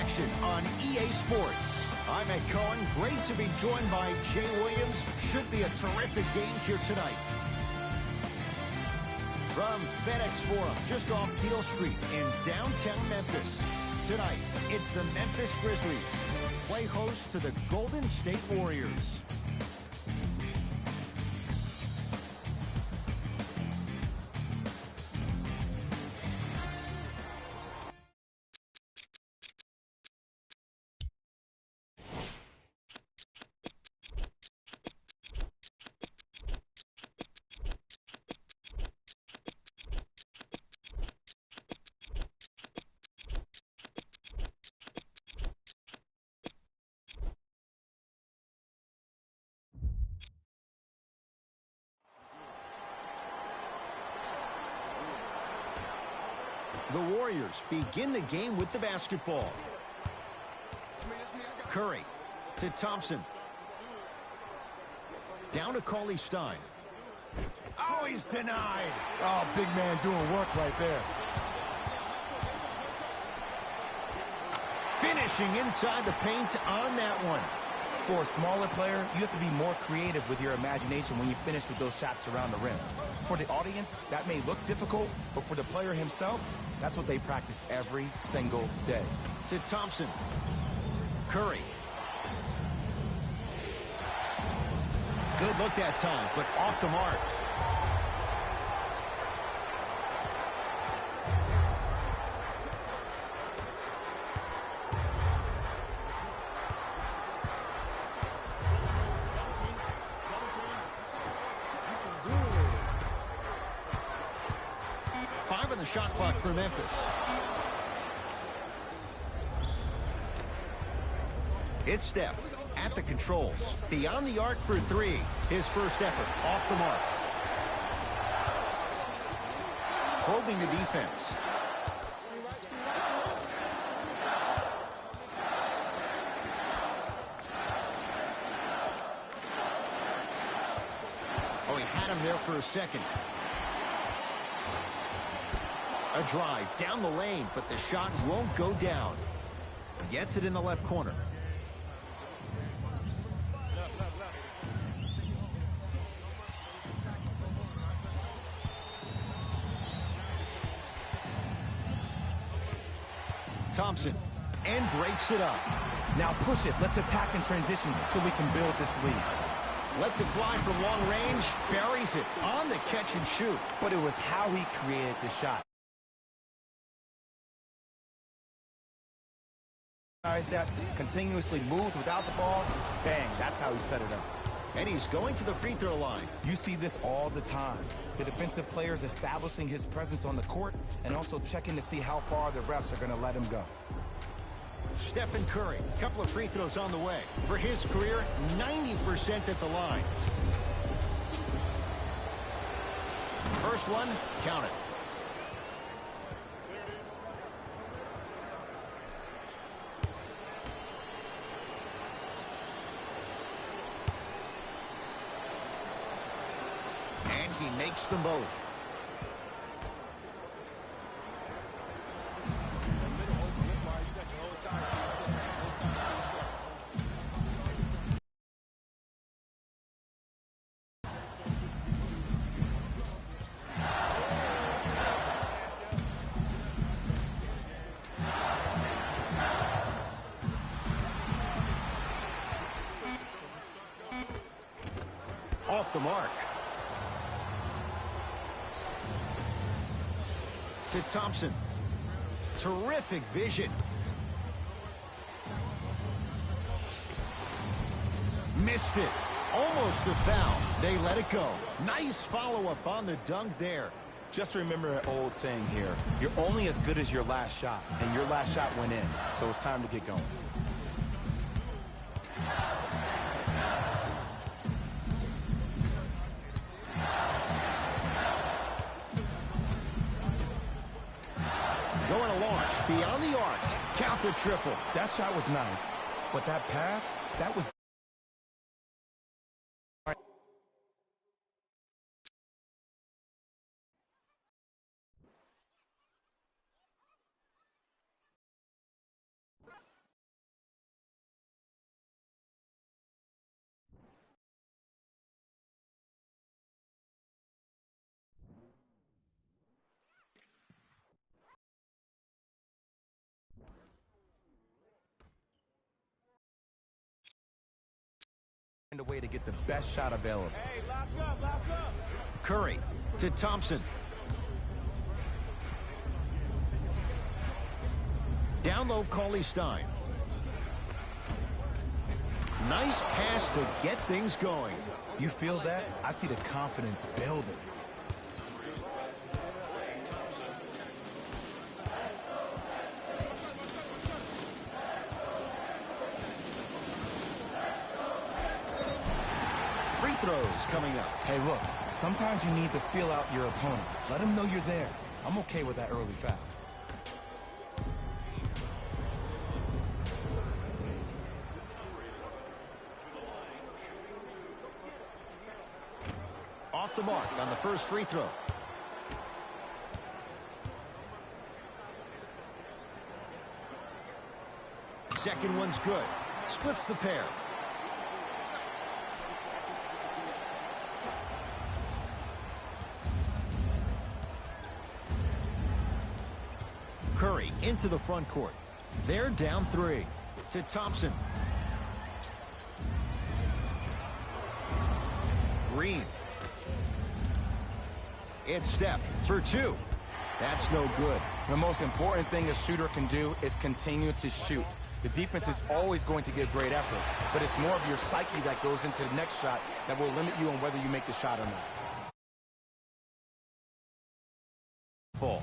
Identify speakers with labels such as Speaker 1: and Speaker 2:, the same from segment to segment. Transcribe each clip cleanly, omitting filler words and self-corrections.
Speaker 1: action on EA Sports. I'm Ed Cohen. Great to be joined by Jay Williams. Should be a terrific game here tonight. From FedEx Forum, just off Beale Street in downtown Memphis. Tonight, it's the Memphis Grizzlies. Play host to the Golden State Warriors. The Warriors begin the game with the basketball. Curry to Thompson. Down to Cauley Stein. Oh, he's denied.
Speaker 2: Oh, big man doing work right there.
Speaker 1: Finishing inside the paint on that one.
Speaker 2: For a smaller player, you have to be more creative with your imagination when you finish with those shots around the rim. For the audience, that may look difficult, but for the player himself, that's what they practice every single day.
Speaker 1: To Thompson. Curry. Good look that time, but off the mark. Shot clock for Memphis. It's Steph at the controls. Beyond the arc for three. His first effort off the mark. Probing the defense. Oh, he had him there for a second. A drive down the lane, but the shot won't go down. Gets it in the left corner. Thompson, and breaks it up.
Speaker 2: Now push it. Let's attack in transition so we can build this lead.
Speaker 1: Lets it fly from long range, buries it on the catch and shoot.
Speaker 2: But it was how he created the shot. That continuously moved without the ball, bang, that's how he set it up.
Speaker 1: And he's going to the free throw line.
Speaker 2: You see this all the time. The defensive players establishing his presence on the court and also checking to see how far the refs are going to let him go.
Speaker 1: Stephen Curry, a couple of free throws on the way. For his career, 90% at the line. First one, count it. He makes them both. Off the mark. To Thompson. Terrific vision. Missed it. Almost a foul. They let it go. Nice follow-up on the dunk there.
Speaker 2: Just remember an old saying here. You're only as good as your last shot, and your last shot went in, so it's time to get going.
Speaker 1: Going to launch beyond the arc. Count the triple.
Speaker 2: That shot was nice, but that pass, that was... a way to get the best shot available.
Speaker 1: Hey, lock up, lock up. Curry to Thompson. Down low, Cauley-Stein. Nice pass to get things going.
Speaker 2: You feel that? I see the confidence building.
Speaker 1: Free throws coming up.
Speaker 2: Hey, look, sometimes you need to feel out your opponent. Let them know you're there. I'm okay with that early foul.
Speaker 1: Off the mark on the first free throw. Second one's good. Splits the pair. Curry into the front court. They're down 3. To Thompson. Green. It's Steph for 2. That's no good.
Speaker 2: The most important thing a shooter can do is continue to shoot. The defense is always going to give great effort, but it's more of your psyche that goes into the next shot that will limit you on whether you make the shot or not.
Speaker 1: Ball.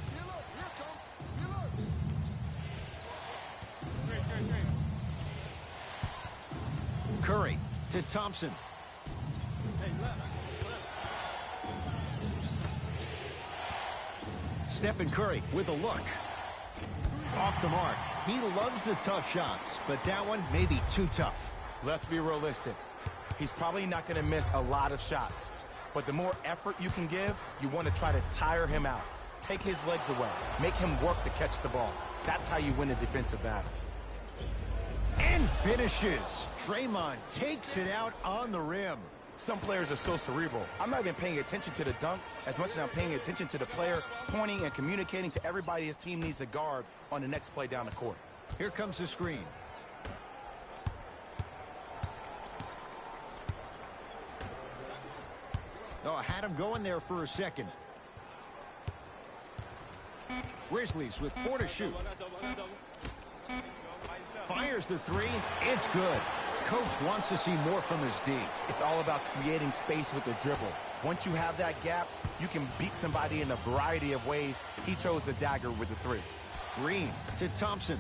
Speaker 1: Curry to Thompson. Stephen Curry with a look. Off the mark. He loves the tough shots, but that one may be too tough.
Speaker 2: Let's be realistic. He's probably not going to miss a lot of shots, but the more effort you can give, you want to try to tire him out. Take his legs away. Make him work to catch the ball. That's how you win a defensive battle.
Speaker 1: And finishes. Draymond takes it out on the rim.
Speaker 2: Some players are so cerebral. I'm not even paying attention to the dunk as much as I'm paying attention to the player pointing and communicating to everybody his team needs to guard on the next play down the court.
Speaker 1: Here comes the screen. Oh, I had him going there for a second. Grizzlies with 4 to shoot. Fires the 3. It's good. Coach wants to see more from his D.
Speaker 2: It's all about creating space with the dribble. Once you have that gap, you can beat somebody in a variety of ways. He chose the dagger with the 3.
Speaker 1: Green to Thompson.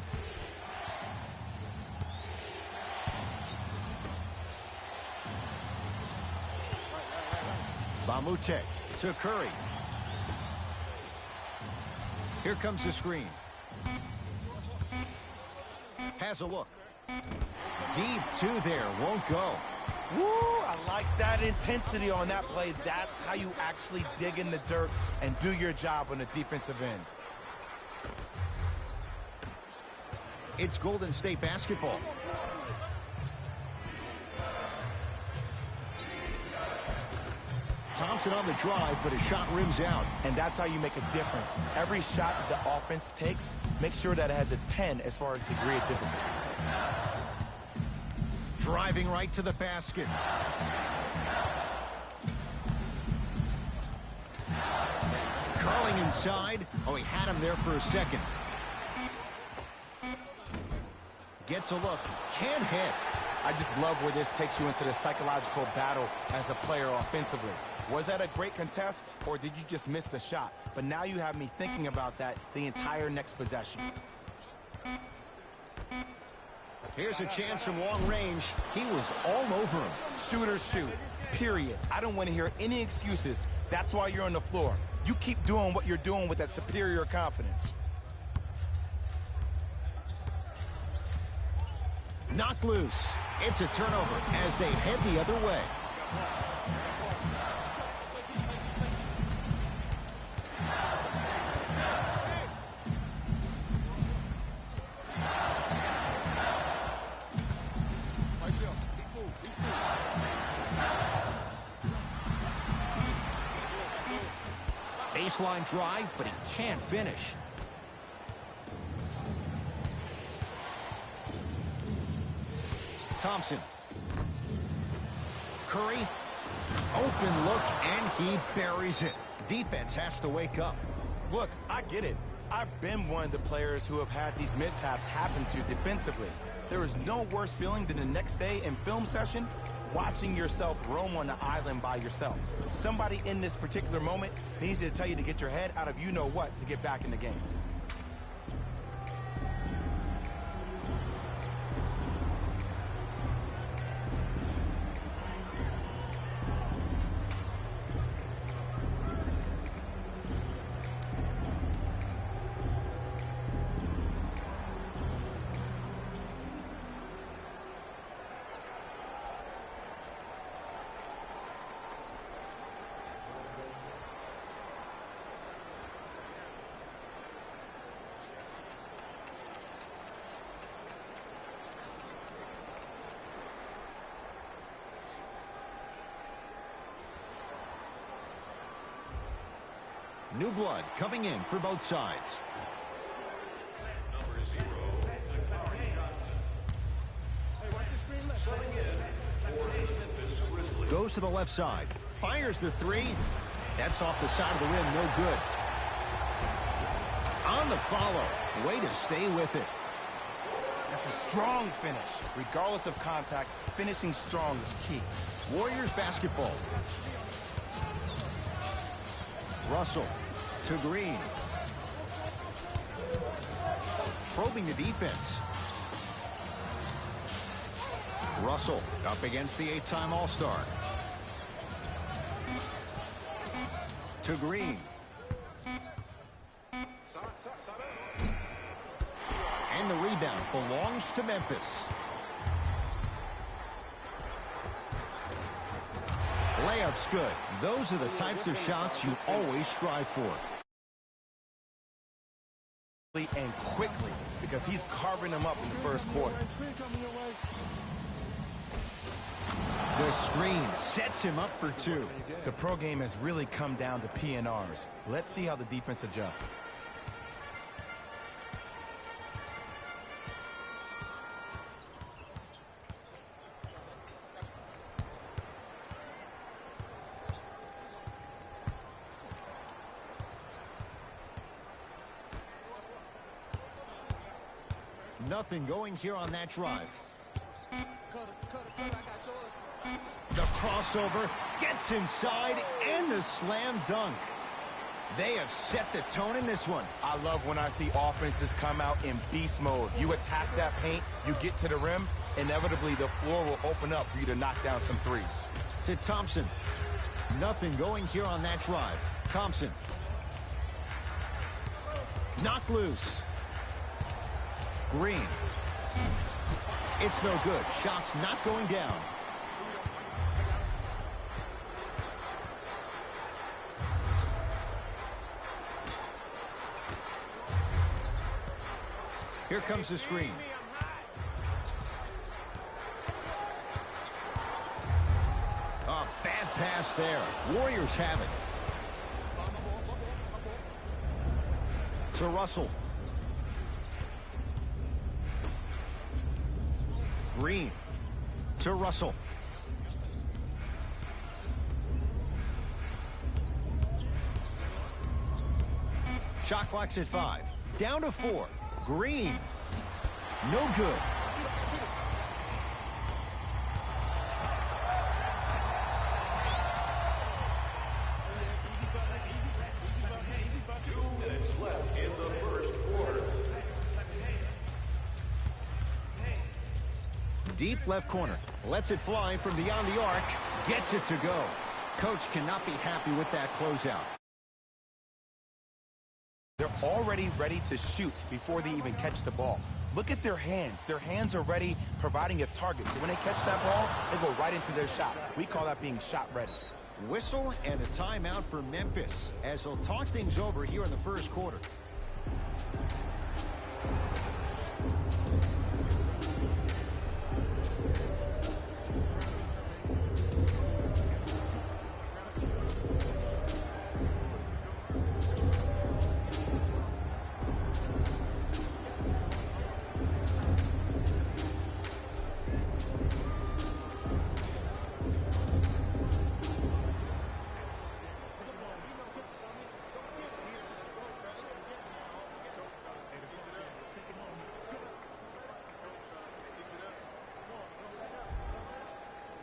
Speaker 1: Bamute to Curry. Here comes the screen. Has a look. Deep 2 there, won't go.
Speaker 2: Woo, I like that intensity on that play. That's how you actually dig in the dirt and do your job on the defensive end.
Speaker 1: It's Golden State basketball. Thompson on the drive, but his shot rims out.
Speaker 2: And that's how you make a difference. Every shot the offense takes, make sure that it has a 10 as far as degree of difficulty.
Speaker 1: Driving right to the basket. Curling inside. Oh, he had him there for a second. Gets a look. Can't hit.
Speaker 2: I just love where this takes you into the psychological battle as a player offensively. Was that a great contest, or did you just miss the shot? But now you have me thinking about that the entire next possession.
Speaker 1: Here's a chance from long range. He was all over him.
Speaker 2: Shooters shoot, period. I don't want to hear any excuses. That's why you're on the floor. You keep doing what you're doing with that superior confidence.
Speaker 1: Knocked loose. It's a turnover as they head the other way. Baseline drive, but he can't finish. Thompson. Curry. Open look, and he buries it. Defense has to wake up.
Speaker 2: Look, I get it. I've been one of the players who have had these mishaps happen to defensively. There is no worse feeling than the next day in film session watching yourself roam on the island by yourself. Somebody in this particular moment needs to tell you to get your head out of you-know-what to get back in the game.
Speaker 1: New blood coming in for both sides.
Speaker 3: Number 0. Subbing in for the Memphis Grizzlies.
Speaker 1: Goes to the left side. Fires the three. That's off the side of the rim. No good. On the follow. Way to stay with it.
Speaker 2: That's a strong finish. Regardless of contact, finishing strong is key.
Speaker 1: Warriors basketball. Russell to Green. Probing the defense. Russell up against the 8-time All-Star. To Green. And the rebound belongs to Memphis. Layup's good. Those are the types of shots you always strive for.
Speaker 2: And quickly, because he's carving them up in the first quarter.
Speaker 1: The screen sets him up for two.
Speaker 2: The pro game has really come down to PNRs. Let's see how the defense adjusts.
Speaker 1: Nothing going here on that drive. The crossover gets inside and the slam dunk. They have set the tone in this one.
Speaker 2: I love when I see offenses come out in beast mode. You attack that paint, you get to the rim, inevitably the floor will open up for you to knock down some threes.
Speaker 1: To Thompson. Nothing going here on that drive. Thompson. Knocked loose. Green. It's no good. Shots not going down. Here comes the screen. Oh, bad pass there. Warriors have it. To Russell. Green to Russell. Shot clock's at 5. Down to 4. Green. No good. Deep left corner. Lets it fly from beyond the arc. Gets it to go. Coach cannot be happy with that closeout.
Speaker 2: They're already ready to shoot before they even catch the ball. Look at their hands. Their hands are ready, providing a target. So when they catch that ball, they go right into their shot. We call that being shot ready.
Speaker 1: Whistle and a timeout for Memphis as they'll talk things over here in the first quarter.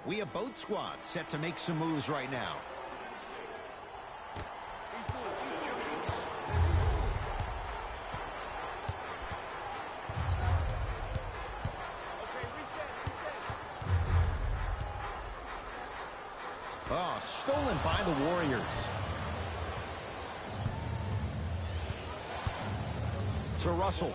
Speaker 1: We have both squads set to make some moves right now. Oh, stolen by the Warriors. To Russell.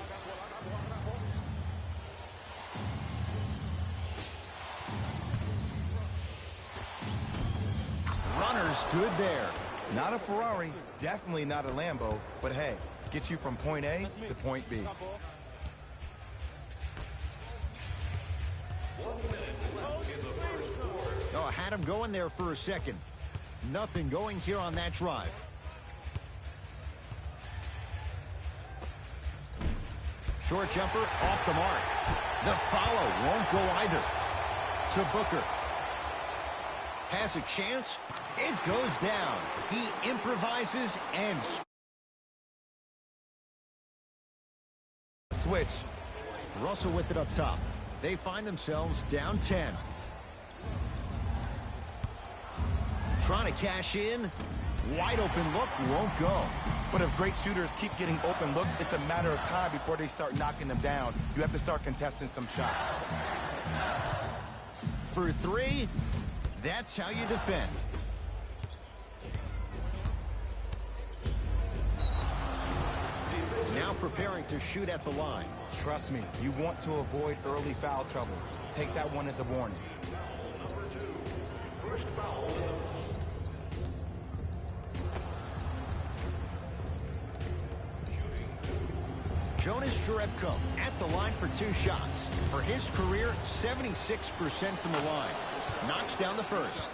Speaker 1: Runner's good there.
Speaker 2: Not a Ferrari, definitely not a Lambo, but hey, get you from point A to point B.
Speaker 1: Oh, had him going there for a second. Nothing going here on that drive. Short jumper off the mark. The follow won't go either. To Booker. Has a chance. It goes down. He improvises and
Speaker 2: switch.
Speaker 1: Russell with it up top. They find themselves down 10. Trying to cash in. Wide open look won't go.
Speaker 2: But if great shooters keep getting open looks, it's a matter of time before they start knocking them down. You have to start contesting some shots.
Speaker 1: For three, that's how you defend. Now preparing to shoot at the line.
Speaker 2: Trust me, you want to avoid early foul trouble. Take that one as a warning.
Speaker 3: Number 2, first foul.
Speaker 1: Jonas Jerebko at the line for 2 shots. For his career, 76% from the line. Knocks down the first.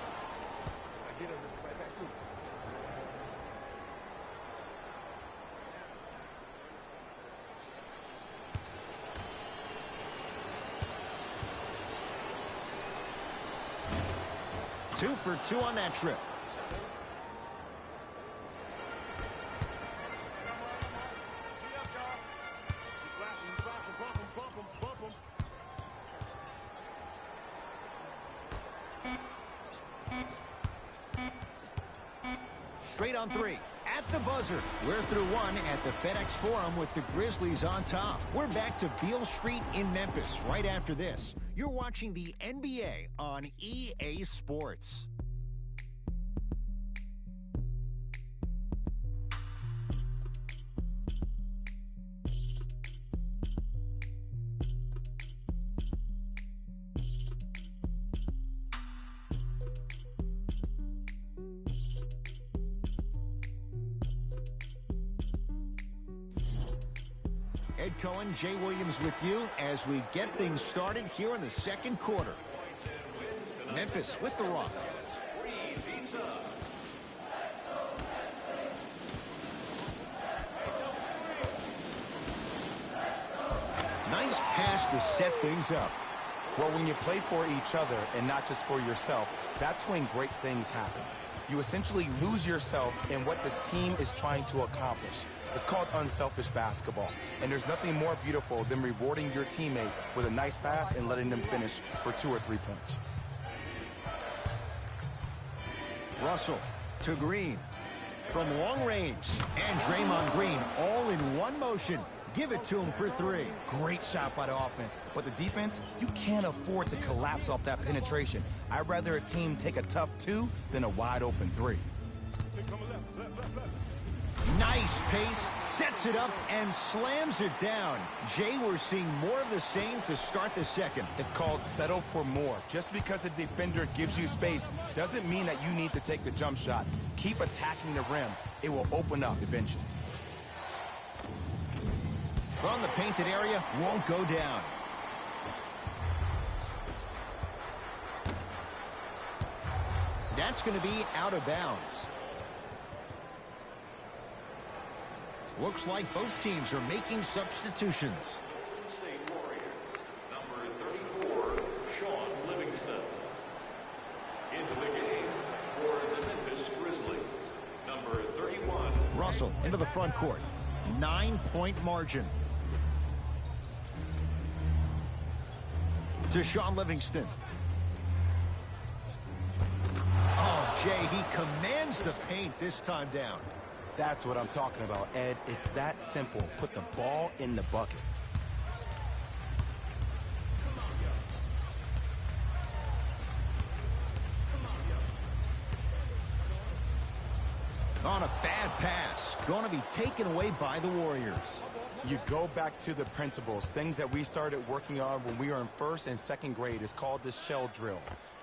Speaker 1: Two for 2 on that trip. Straight on 3. At the buzzer. We're through 1 at the FedEx Forum with the Grizzlies on top. We're back to Beale Street in Memphis right after this. You're watching the NBA on EA Sports. Ed Cohen, Jay Williams with you as we get things started here in the second quarter. Memphis with the rock. Nice pass to set things up.
Speaker 2: Well, when you play for each other and not just for yourself, that's when great things happen. You essentially lose yourself in what the team is trying to accomplish. It's called unselfish basketball. And there's nothing more beautiful than rewarding your teammate with a nice pass and letting them finish for 2 or 3 points.
Speaker 1: Russell to Green. From long range. And Draymond Green all in one motion. Give it to him for 3.
Speaker 2: Great shot by the offense. But the defense, you can't afford to collapse off that penetration. I'd rather a team take a tough 2 than a wide open 3.
Speaker 1: Nice pace, sets it up, and slams it down. Jay, we're seeing more of the same to start the second.
Speaker 2: It's called settle for more. Just because a defender gives you space doesn't mean that you need to take the jump shot. Keep attacking the rim. It will open up eventually.
Speaker 1: From the painted area, won't go down. That's going to be out of bounds. Looks like both teams are making substitutions.
Speaker 3: State Warriors, number 34, Sean Livingston. Into the game for the Memphis Grizzlies, number 31.
Speaker 1: Russell into the front court. 9-point margin. To Sean Livingston. Jay, he commands the paint this time down.
Speaker 2: That's what I'm talking about, Ed. It's that simple. Put the ball in the bucket.
Speaker 1: On a bad pass, going to be taken away by the Warriors.
Speaker 2: You go back to the principles, things that we started working on when we were in first and second grade. It's called the shell drill.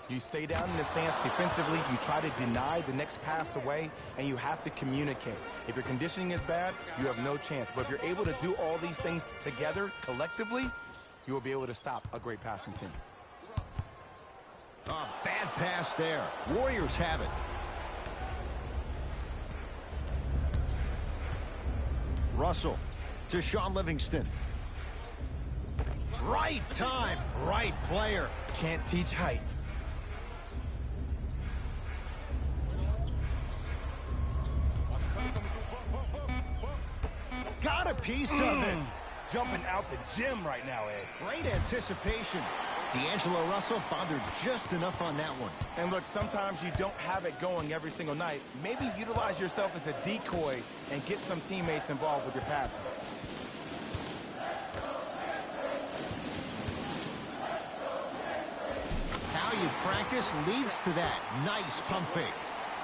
Speaker 2: You stay down in the stance defensively, you try to deny the next pass away, and you have to communicate. If your conditioning is bad, you have no chance. But if you're able to do all these things together, collectively, you will be able to stop a great passing team.
Speaker 1: Oh, bad pass there. Warriors have it. Russell to Sean Livingston. Right time, right player.
Speaker 2: Can't teach height.
Speaker 1: Got a piece of it.
Speaker 2: Jumping out the gym right now, Ed.
Speaker 1: Great anticipation. D'Angelo Russell bothered just enough on that one.
Speaker 2: And look, sometimes you don't have it going every single night. Maybe utilize yourself as a decoy and get some teammates involved with your passing.
Speaker 1: How you practice leads to that. Nice pump fake.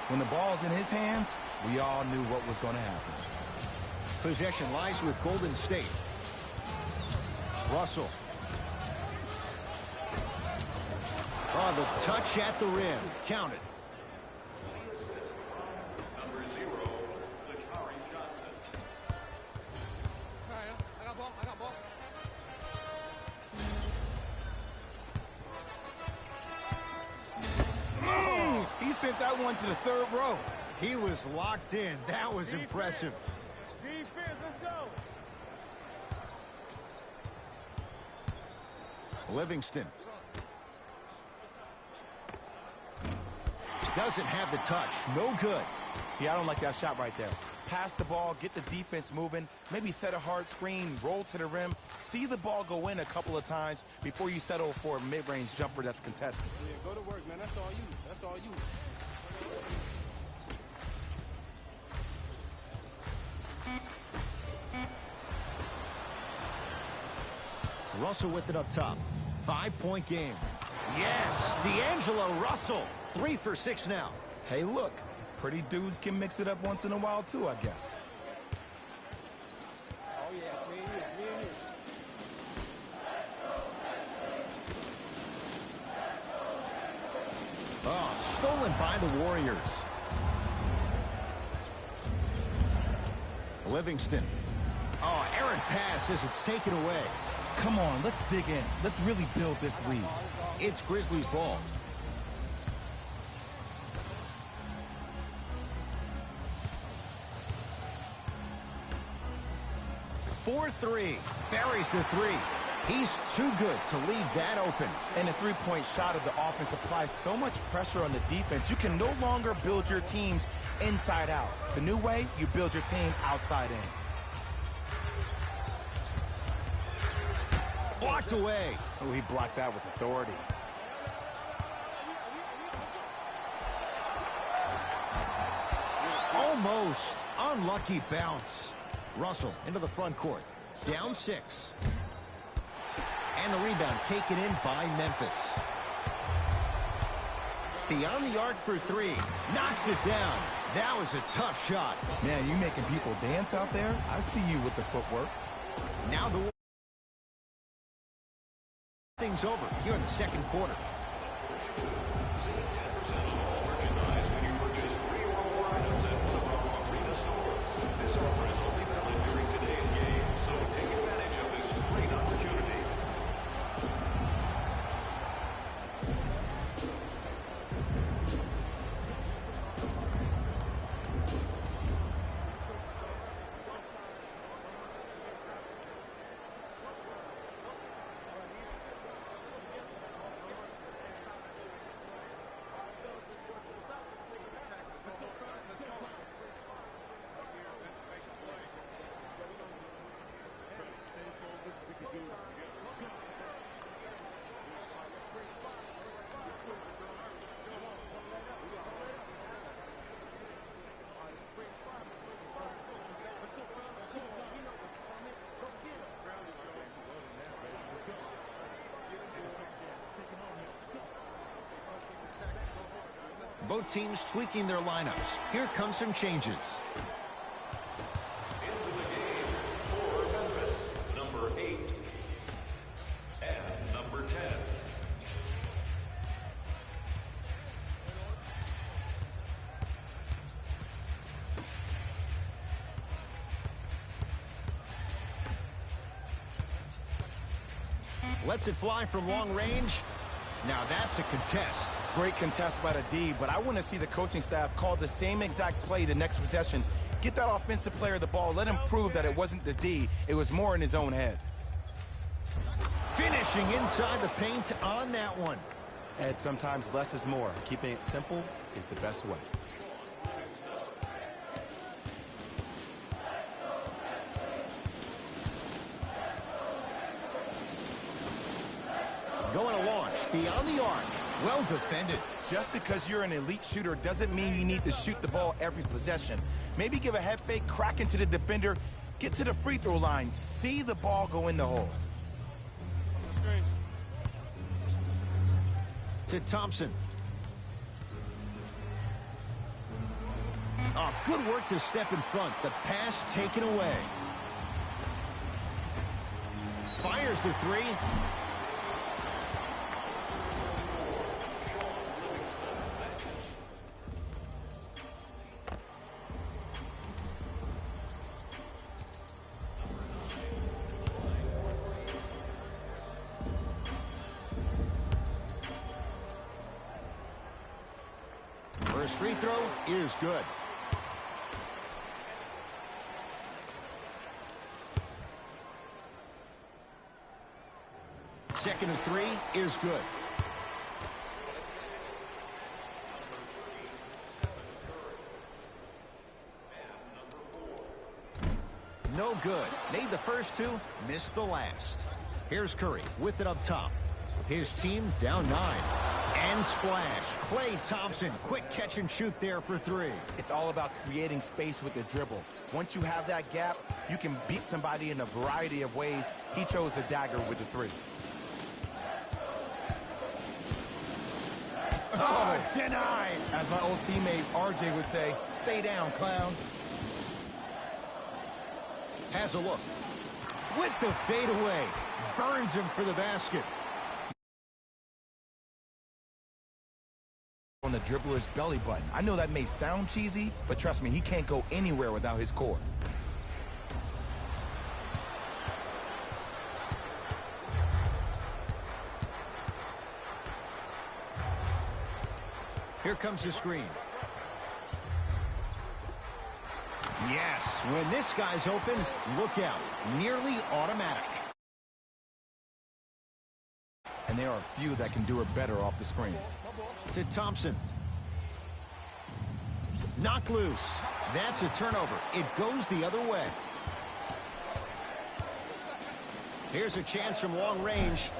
Speaker 2: When the ball's in his hands, we all knew what was going to happen.
Speaker 1: Possession lies with Golden State. Russell. Oh, the touch at the rim. Count it.
Speaker 3: Number 0, Lakari Johnson.
Speaker 4: I got ball.
Speaker 2: He sent that one to the third row.
Speaker 1: He was locked in. That was impressive.
Speaker 4: Defense, let's go.
Speaker 1: Livingston. Doesn't have the touch. No good.
Speaker 2: See, I don't like that shot right there. Pass the ball, get the defense moving, maybe set a hard screen, roll to the rim, see the ball go in a couple of times before you settle for a mid-range jumper that's contested.
Speaker 4: Yeah, go to work, man. That's all you. That's all you.
Speaker 1: Russell with it up top. 5-point game. Yes, D'Angelo Russell. 3 for 6 now.
Speaker 2: Hey, look, pretty dudes can mix it up once in a while too, I guess.
Speaker 4: Oh, yeah, it's me and you.
Speaker 1: Oh, stolen by the Warriors. Livingston. Oh, errant pass as it's taken away.
Speaker 2: Come on, let's dig in. Let's really build this lead.
Speaker 1: It's Grizzlies ball. For 3. Buries the 3. He's too good to leave that open.
Speaker 2: And the three-point shot of the offense applies so much pressure on the defense, you can no longer build your teams inside out. The new way, you build your team outside in.
Speaker 1: Blocked away.
Speaker 2: Oh, he blocked that with authority.
Speaker 1: Almost unlucky bounce. Russell into the front court. Down 6. And the rebound taken in by Memphis. Beyond the arc for 3. Knocks it down. That was a tough shot.
Speaker 2: Man, you making people dance out there? I see you with the footwork.
Speaker 1: Now the things over here in the second quarter.
Speaker 3: Save 10% on all merchandise when you purchase 3 or more items at one of our arena stores. This offer is only valid during today's game, so take advantage of this great opportunity.
Speaker 1: Both teams tweaking their lineups. Here come some changes.
Speaker 3: Into the game for Memphis, number 8 and number 10.
Speaker 1: Lets it fly from long range. Now that's a contest.
Speaker 2: Great contest by the D, but I want to see the coaching staff call the same exact play the next possession. Get that offensive player the ball. Let him prove that it wasn't the D. It was more in his own head.
Speaker 1: Finishing inside the paint on that one.
Speaker 2: Ed, sometimes less is more. Keeping it simple is the best way.
Speaker 1: Going to launch beyond the arc. Well defended.
Speaker 2: Just because you're an elite shooter doesn't mean you need to shoot the ball every possession. Maybe give a head fake, crack into the defender, get to the free throw line, see the ball go in the hole.
Speaker 1: To Thompson. Oh, good work to step in front. The pass taken away. Fires the three. First free throw is good. Second and three is good. No good. Made the first two, missed the last. Here's Curry with it up top. His team down 9. And splash. Klay Thompson, quick catch and shoot there for three.
Speaker 2: It's all about creating space with the dribble. Once you have that gap, you can beat somebody in a variety of ways. He chose a dagger with the three.
Speaker 1: Oh, denied.
Speaker 2: As my old teammate RJ would say, stay down, clown.
Speaker 1: Has a look. With the fadeaway. Burns him for the basket.
Speaker 2: On the dribbler's belly button. I know that may sound cheesy, but trust me, he can't go anywhere without his core.
Speaker 1: Here comes the screen. Yes, when this guy's open, look out. Nearly automatic.
Speaker 2: And there are a few that can do it better off the screen.
Speaker 1: To Thompson. Knocked loose. That's a turnover. It goes the other way. Here's a chance from long range.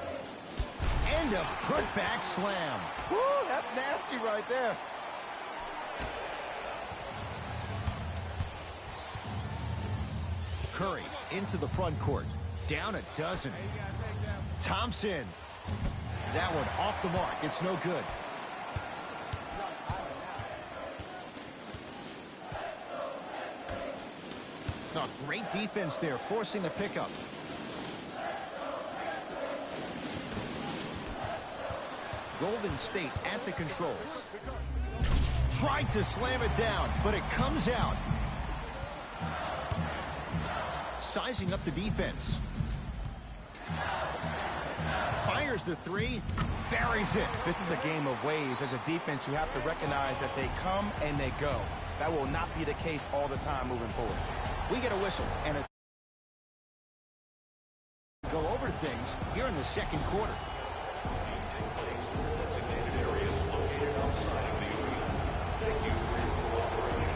Speaker 1: And a putback slam.
Speaker 2: Woo, that's nasty right there.
Speaker 1: Curry into the front court. Down a dozen. Thompson. That one off the mark. It's no good. Oh, great defense there, forcing the pickup. Golden State at the controls. Tried to slam it down, but it comes out. Sizing up the defense. Fires the three, buries it.
Speaker 2: This is a game of waves. As a defense, you have to recognize that they come and they go. That will not be the case all the time moving forward.
Speaker 1: We get a whistle and a go over things here in the second quarter.
Speaker 3: Take place in the designated areas located outside of the arena. Thank you for your cooperation.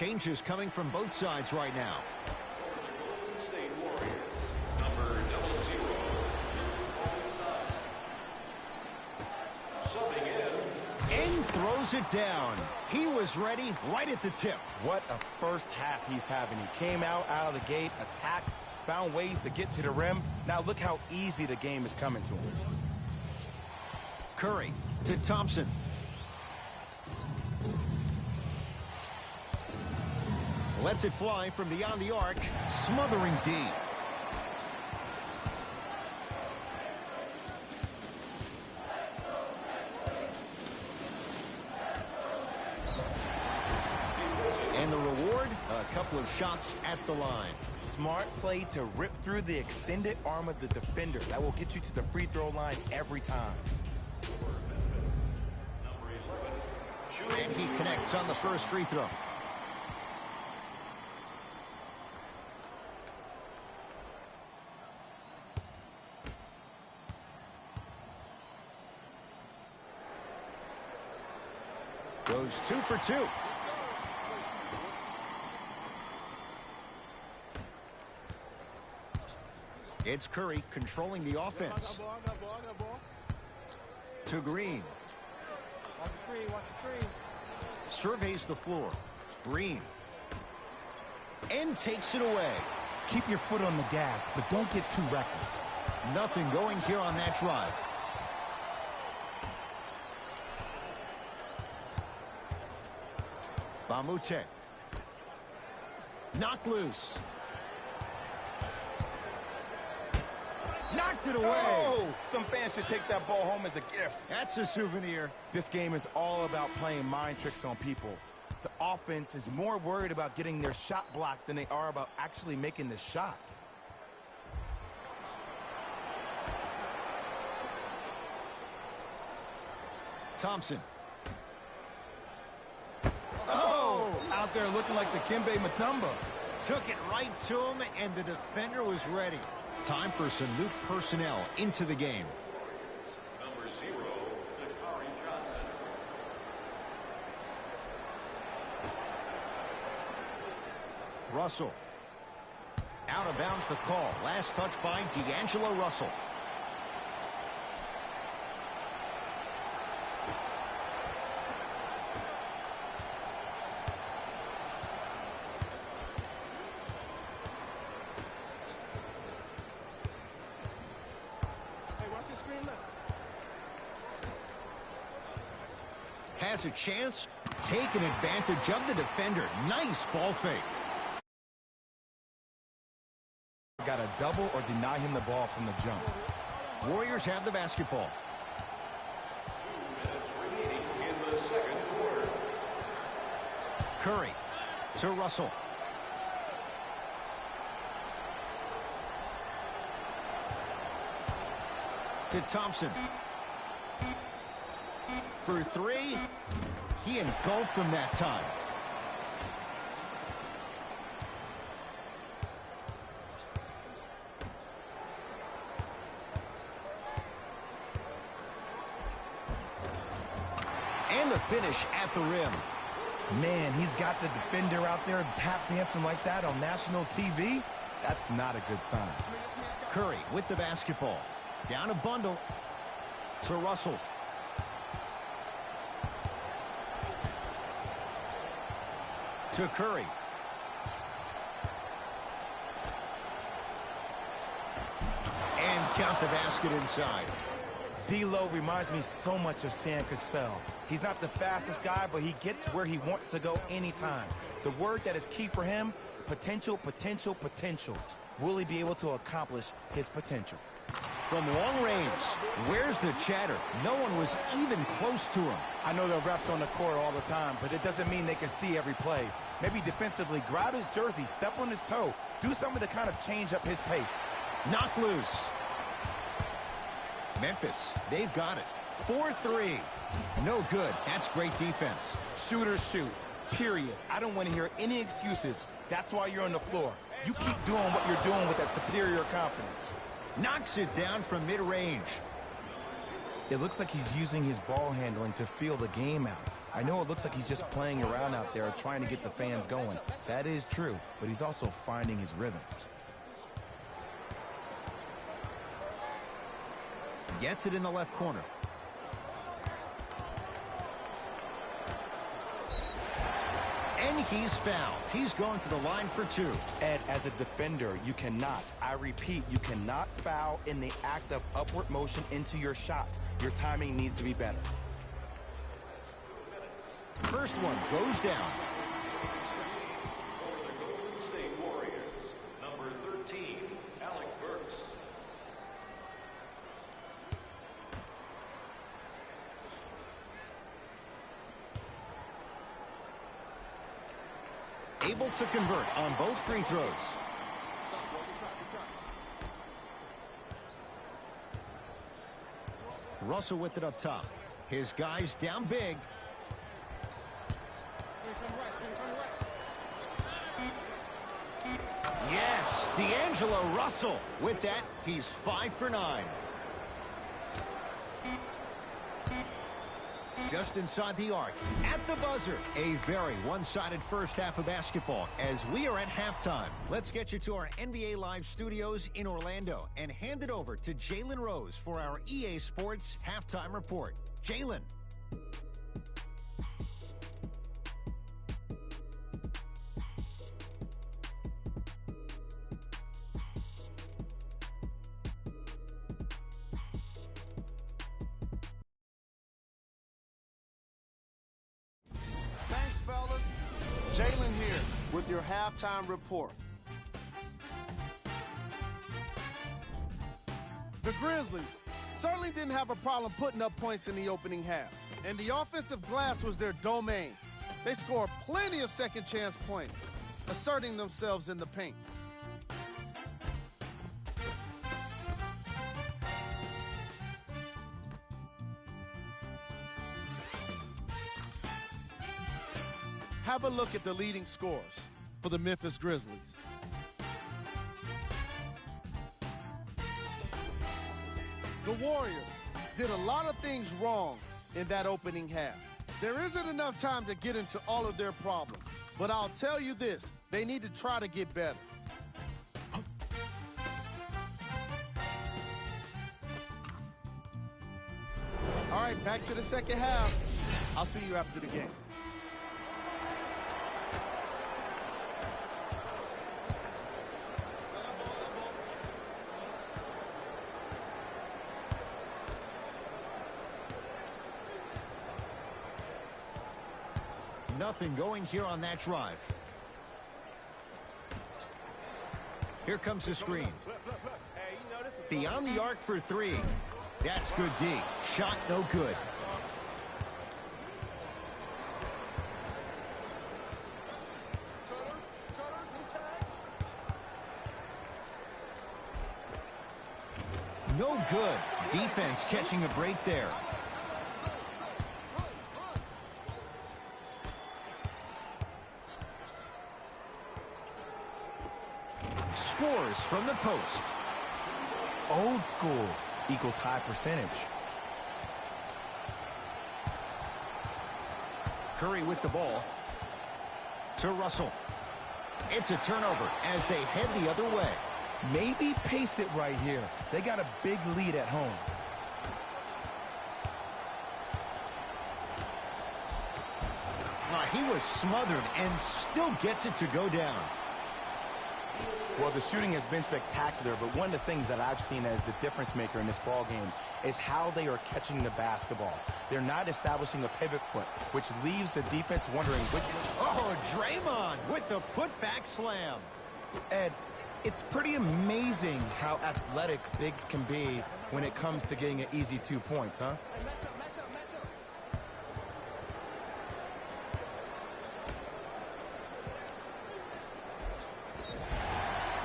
Speaker 1: Changes coming from both sides right now.
Speaker 3: State Warriors, number 00. Subbing in.
Speaker 1: And throws it down. He was ready right at the tip.
Speaker 2: What a first half he's having. He came out of the gate, attacked, found ways to get to the rim. Now look how easy the game is coming to him.
Speaker 1: Curry to Thompson. Lets it fly from beyond the arc, smothering D. And the reward, a couple of shots at the line.
Speaker 2: Smart play to rip through the extended arm of the defender. That will get you to the free throw line every time.
Speaker 1: And he connects on the first free throw. Goes 2 for 2. It's Curry controlling the offense.
Speaker 4: I got ball.
Speaker 1: To Green.
Speaker 4: Watch the screen, watch the screen.
Speaker 1: Surveys the floor. Green. And takes it away.
Speaker 2: Keep your foot on the gas, but don't get too reckless.
Speaker 1: Nothing going here on that drive. Bamute. Knocked loose. Knocked it away.
Speaker 2: Oh, some fans should take that ball home as a gift.
Speaker 1: That's a souvenir.
Speaker 2: This game is all about playing mind tricks on people. The offense is more worried about getting their shot blocked than they are about actually making the shot.
Speaker 1: Thompson.
Speaker 2: Oh, out there looking like the Kimbe Mutombo.
Speaker 1: Took it right to him, and the defender was ready. Time for some new personnel into the game.
Speaker 3: Number 0, Dakari Johnson.
Speaker 1: Russell. Out of bounds the call. Last touch by D'Angelo Russell.
Speaker 4: Hey, watch the screen left.
Speaker 1: Has a chance. Taking advantage of the defender. Nice ball fake.
Speaker 2: Got to double or deny him the ball from the jump.
Speaker 1: Warriors have the basketball.
Speaker 3: 2 minutes remaining in the second quarter.
Speaker 1: Curry to Russell. To Thompson. For 3. He engulfed him that time. And the finish at the rim.
Speaker 2: Man, he's got the defender out there tap dancing like that on national TV. That's not a good sign.
Speaker 1: Curry with the basketball. Down a bundle to Russell. To Curry. And count the basket inside.
Speaker 2: D'Lo reminds me so much of Sam Cassell. He's not the fastest guy, but he gets where he wants to go anytime. The word that is key for him, potential, potential, potential. Will he be able to accomplish his potential?
Speaker 1: From long range, where's the chatter? No one was even close to him.
Speaker 2: I know there are refs on the court all the time, but it doesn't mean they can see every play. Maybe defensively, grab his jersey, step on his toe, do something to kind of change up his pace.
Speaker 1: Knocked loose. Memphis, they've got it. 4-3. No good. That's great defense.
Speaker 2: Shooters shoot, period. I don't want to hear any excuses. That's why you're on the floor. You keep doing what you're doing with that superior confidence.
Speaker 1: Knocks it down from mid-range.
Speaker 2: It looks like he's using his ball handling to feel the game out. I know it looks like he's just playing around out there trying to get the fans going. That is true, but he's also finding his rhythm.
Speaker 1: Gets it in the left corner. And he's fouled. He's going to the line for 2.
Speaker 2: Ed, as a defender, you cannot, I repeat, you cannot foul in the act of upward motion into your shot. Your timing needs to be better.
Speaker 1: First one goes down.
Speaker 3: For the Golden State Warriors, number 13, Alec Burks.
Speaker 1: Able to convert on both free throws. Russell with it up top. His guys down big. Yes, D'Angelo Russell. With that, he's 5 for 9. Just inside the arc, at the buzzer. A very one-sided first half of basketball as we are at halftime. Let's get you to our NBA Live studios in Orlando and hand it over to Jalen Rose for our EA Sports halftime report. Jalen.
Speaker 5: Fellas, Jalen here with your halftime report. The Grizzlies certainly didn't have a problem putting up points in the opening half, and the offensive glass was their domain. They scored plenty of second chance points, asserting themselves in the paint. Have a look at the leading scorers for the Memphis Grizzlies. The Warriors did a lot of things wrong in that opening half. There isn't enough time to get into all of their problems, but I'll tell you this, they need to try to get better. All right, back to the second half. I'll see you after the game.
Speaker 1: Nothing going here on that drive. Here comes the screen. Beyond the arc for 3. That's good D. Shot no good. No good. Defense catching a break there. Scores from the post.
Speaker 2: Old school equals high percentage.
Speaker 1: Curry with the ball. To Russell. It's a turnover as they head the other way.
Speaker 2: Maybe pace it right here. They got a big lead at home.
Speaker 1: He was smothered and still gets it to go down.
Speaker 2: Well, the shooting has been spectacular, but one of the things that I've seen as the difference maker in this ball game is how they are catching the basketball. They're not establishing a pivot foot, which leaves the defense wondering which...
Speaker 1: Oh, Draymond with the putback slam.
Speaker 2: Ed, it's pretty amazing how athletic bigs can be when it comes to getting an easy 2 points, huh?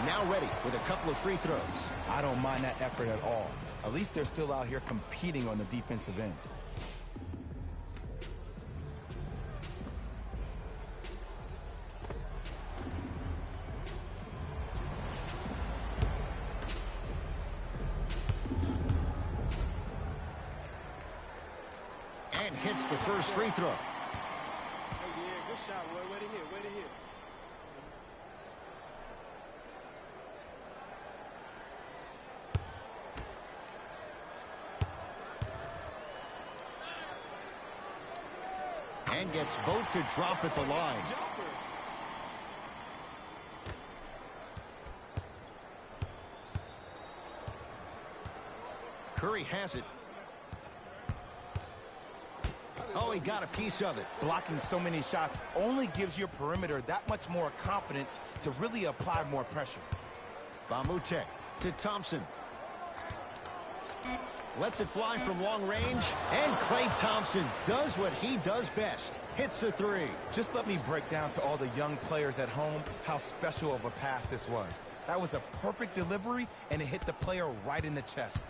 Speaker 1: Now ready with a couple of free throws.
Speaker 2: I don't mind that effort at all. At least they're still out here competing on the defensive end.
Speaker 1: And hits the first free throw. and gets both to drop at the line. Curry has it. Oh, he got a piece of it.
Speaker 2: Blocking so many shots only gives your perimeter that much more confidence to really apply more pressure.
Speaker 1: Bamutek to Thompson. Lets it fly from long range. And Klay Thompson does what he does best. Hits the three.
Speaker 2: Just let me break down to all the young players at home how special of a pass this was. That was a perfect delivery, and it hit the player right in the chest.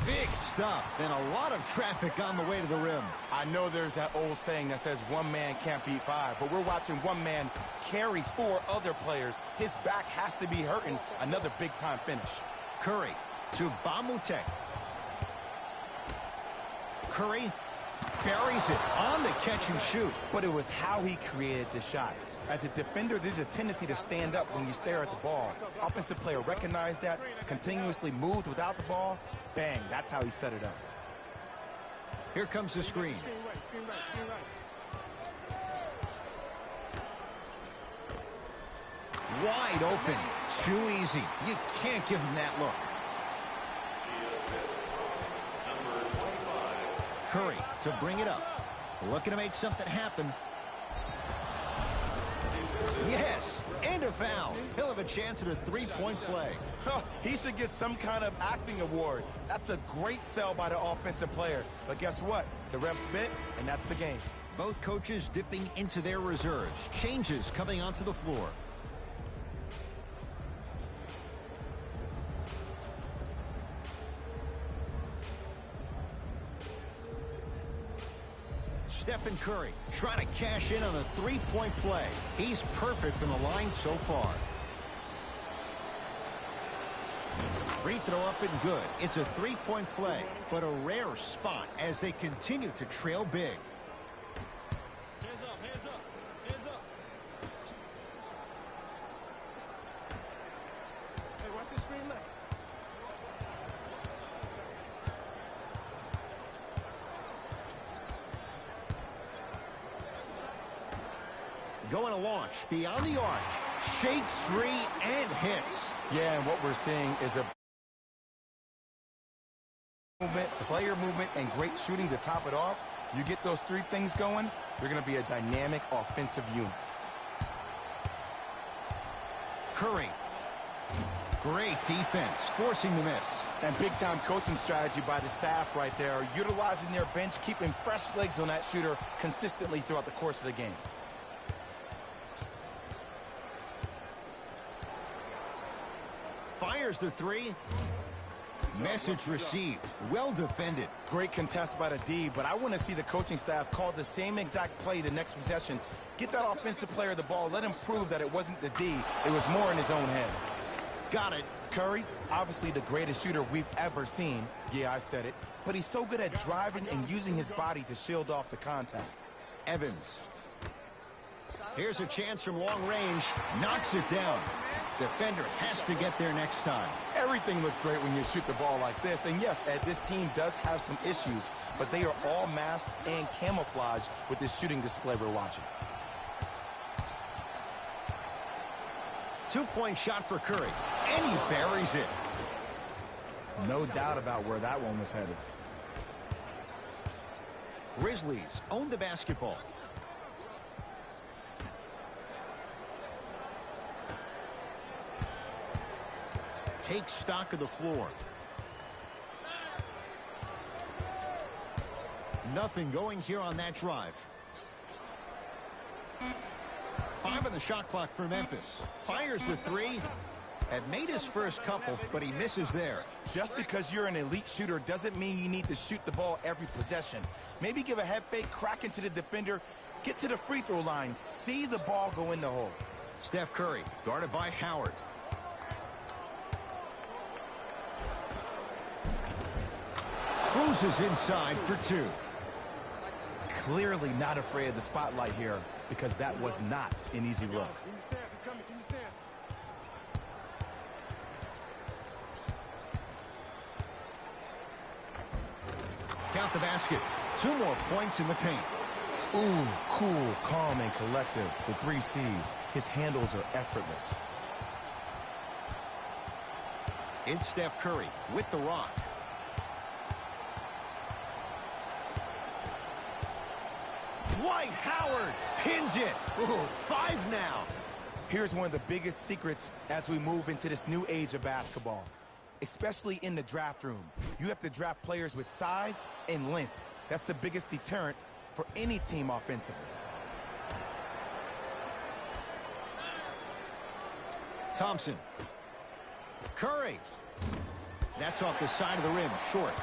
Speaker 1: Big stuff, and a lot of traffic on the way to the rim.
Speaker 2: I know there's that old saying that says one man can't beat five, but we're watching one man carry four other players. His back has to be hurting. Another big-time finish.
Speaker 1: Curry to Bamutek. Curry buries it on the catch and shoot.
Speaker 2: But it was how he created the shot. As a defender, there's a tendency to stand up when you stare at the ball. Offensive player recognized that, continuously moved without the ball. Bang, that's how he set it up.
Speaker 1: Here comes the screen.
Speaker 4: Screen right.
Speaker 1: Wide open. Too easy. You can't give him that look.
Speaker 3: Number 25.
Speaker 1: Curry to bring it up. Looking to make something happen. Yes, and a foul. He'll have a chance at a three-point play.
Speaker 2: He should get some kind of acting award. That's a great sell by the offensive player. But guess what? The refs bit, and that's the game.
Speaker 1: Both coaches dipping into their reserves. Changes coming onto the floor. Stephen Curry trying to cash in on a three-point play. He's perfect from the line so far. Free throw up and good. It's a three-point play, but a rare spot as they continue to trail big.
Speaker 4: Hands up. Hey, watch this screen left.
Speaker 1: Going to launch beyond the arc. Shakes free and hits.
Speaker 2: Yeah, and what we're seeing is a movement, player movement, and great shooting to top it off. You get those three things going, you're going to be a dynamic offensive unit.
Speaker 1: Curry. Great defense, forcing the miss.
Speaker 2: And big-time coaching strategy by the staff right there, utilizing their bench, keeping fresh legs on that shooter consistently throughout the course of the game.
Speaker 1: Fires the three. Message received. Well defended.
Speaker 2: Great contest by the D, but I want to see the coaching staff call the same exact play the next possession. Get that offensive player the ball. Let him prove that it wasn't the D. It was more in his own head.
Speaker 1: Got it.
Speaker 2: Curry, obviously the greatest shooter we've ever seen. Yeah, I said it. But he's so good at driving and using his body to shield off the contact.
Speaker 1: Evans. Here's a chance from long range. Knocks it down. Defender has to get there next time.
Speaker 2: Everything looks great when you shoot the ball like this. And yes, Ed, this team does have some issues, but they are all masked and camouflaged with this shooting display we're watching.
Speaker 1: Two-point shot for Curry, and he buries it.
Speaker 2: No doubt about where that one was headed.
Speaker 1: Grizzlies own the basketball. Take stock of the floor. Nothing going here on that drive. 5 on the shot clock for Memphis. Fires the three. Had made his first couple, but he misses there.
Speaker 2: Just because you're an elite shooter doesn't mean you need to shoot the ball every possession. Maybe give a head fake, crack into the defender, get to the free throw line, see the ball go in the hole.
Speaker 1: Steph Curry, guarded by Howard. Cruises inside for two.
Speaker 2: Clearly not afraid of the spotlight here because that was not an easy look.
Speaker 4: Can you stand? It's coming. Can you stand?
Speaker 1: Count the basket. 2 more points in the paint.
Speaker 2: Ooh, cool, calm, and collective. The 3 C's. His handles are effortless.
Speaker 1: It's Steph Curry with the rock. Dwight Howard pins it. Ooh, 5 now.
Speaker 2: Here's one of the biggest secrets as we move into this new age of basketball, especially in the draft room. You have to draft players with size and length. That's the biggest deterrent for any team offensively.
Speaker 1: Thompson. Curry. That's off the side of the rim, short.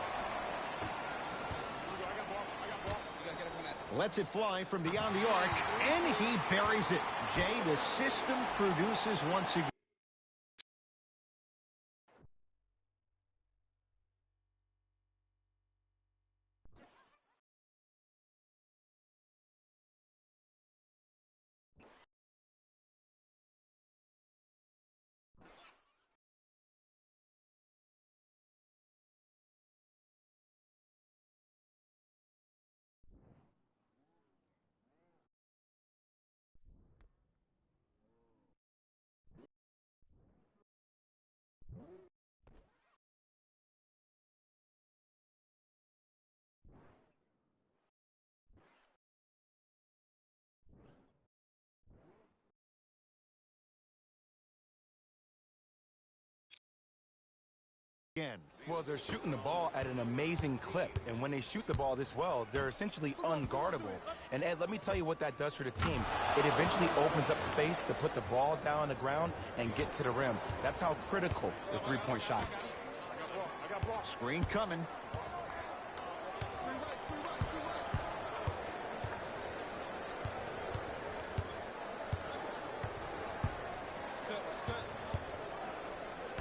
Speaker 1: Lets it fly from beyond the arc, and he buries it. Jay, the system produces once again.
Speaker 2: Well, they're shooting the ball at an amazing clip, and when they shoot the ball this well, they're essentially unguardable. And Ed, let me tell you what that does for the team. It eventually opens up space to put the ball down on the ground and get to the rim. That's how critical the three-point shot is.
Speaker 1: Screen coming.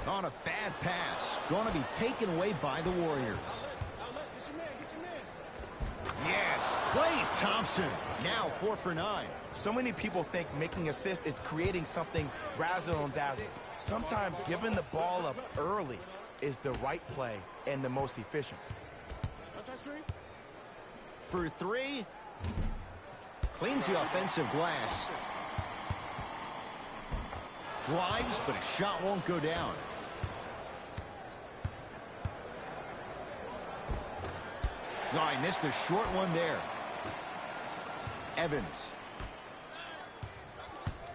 Speaker 1: On a bad pass. Going to be taken away by the Warriors. Yes, Klay Thompson. Now 4 for 9.
Speaker 2: So many people think making assists is creating something razzle and dazzle. Sometimes giving the ball up early is the right play and the most efficient.
Speaker 1: For 3. Cleans the offensive glass. Drives, but a shot won't go down. Oh, I missed a short one there. Evans.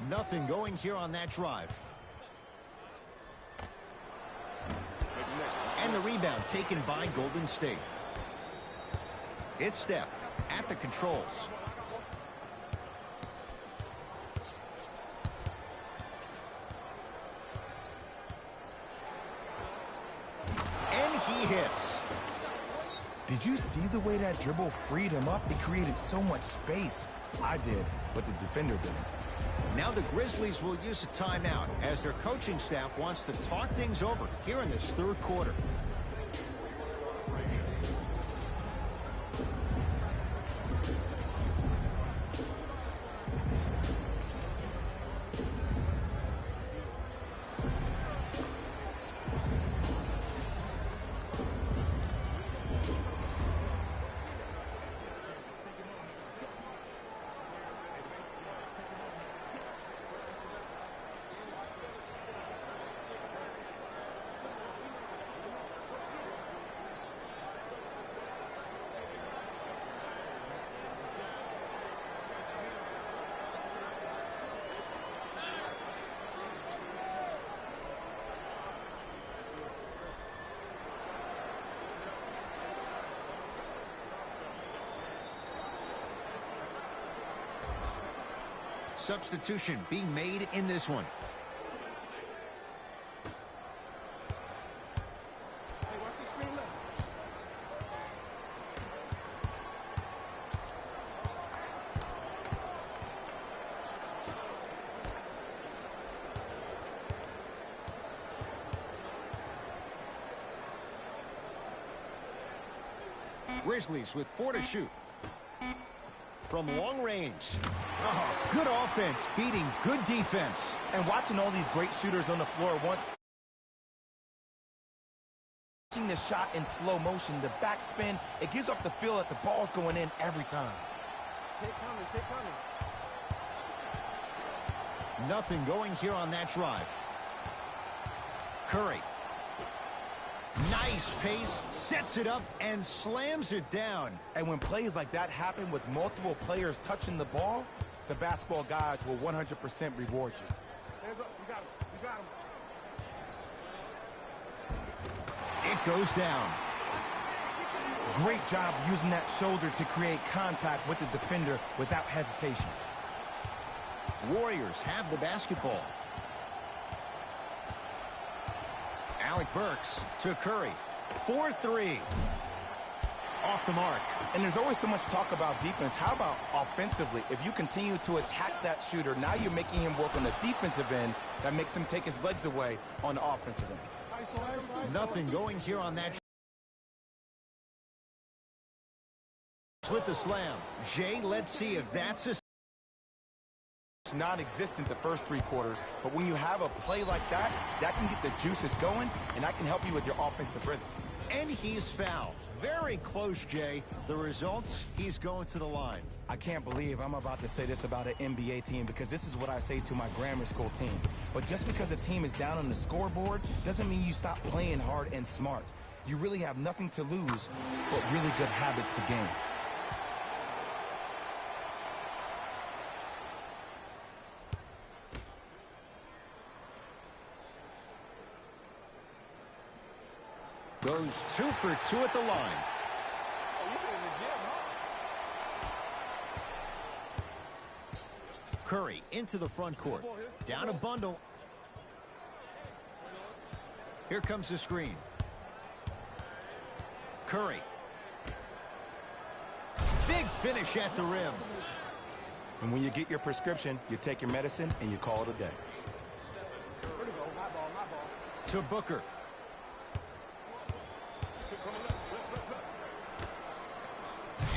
Speaker 1: Nothing going here on that drive. And the rebound taken by Golden State. It's Steph at the controls. And he hits.
Speaker 2: Did you see the way that dribble freed him up? It created so much space. I did, but the defender didn't.
Speaker 1: Now the Grizzlies will use a timeout as their coaching staff wants to talk things over here in this third quarter. Substitution being made in this one.
Speaker 4: Hey, watch the screen left.
Speaker 1: Grizzlies with 4 to shoot. From long range. Oh, good offense beating good defense.
Speaker 2: And watching all these great shooters on the floor once. Watching the shot in slow motion, the backspin, it gives off the feel that the ball's going in every time.
Speaker 4: Take
Speaker 1: Nothing going here on that drive. Curry. Nice pace, sets it up, and slams it down.
Speaker 2: And when plays like that happen with multiple players touching the ball, the basketball gods will 100% reward you.
Speaker 4: Hands up. You got him. You got him.
Speaker 1: It goes down.
Speaker 2: Great job using that shoulder to create contact with the defender without hesitation.
Speaker 1: Warriors have the basketball. Alec Burks to Curry. 4-3. Off the mark.
Speaker 2: And there's always so much talk about defense. How about offensively? If you continue to attack that shooter, now you're making him work on the defensive end. That makes him take his legs away on the offensive end.
Speaker 1: Nothing going here on that. With the slam. Jay, let's see if that's a...
Speaker 2: Non-existent the first 3 quarters, but when you have a play like that, that can get the juices going, and that can help you with your offensive rhythm.
Speaker 1: And he's fouled. Very close, Jay. The results, he's going to the line.
Speaker 2: I can't believe I'm about to say this about an NBA team, because this is what I say to my grammar school team. But just because a team is down on the scoreboard doesn't mean you stop playing hard and smart. You really have nothing to lose, but really good habits to gain.
Speaker 1: Goes 2 for 2 at the line. Curry into the front court. Down a bundle. Here comes the screen. Curry. Big finish at the rim.
Speaker 2: And when you get your prescription, you take your medicine and you call it a day.
Speaker 1: To Booker.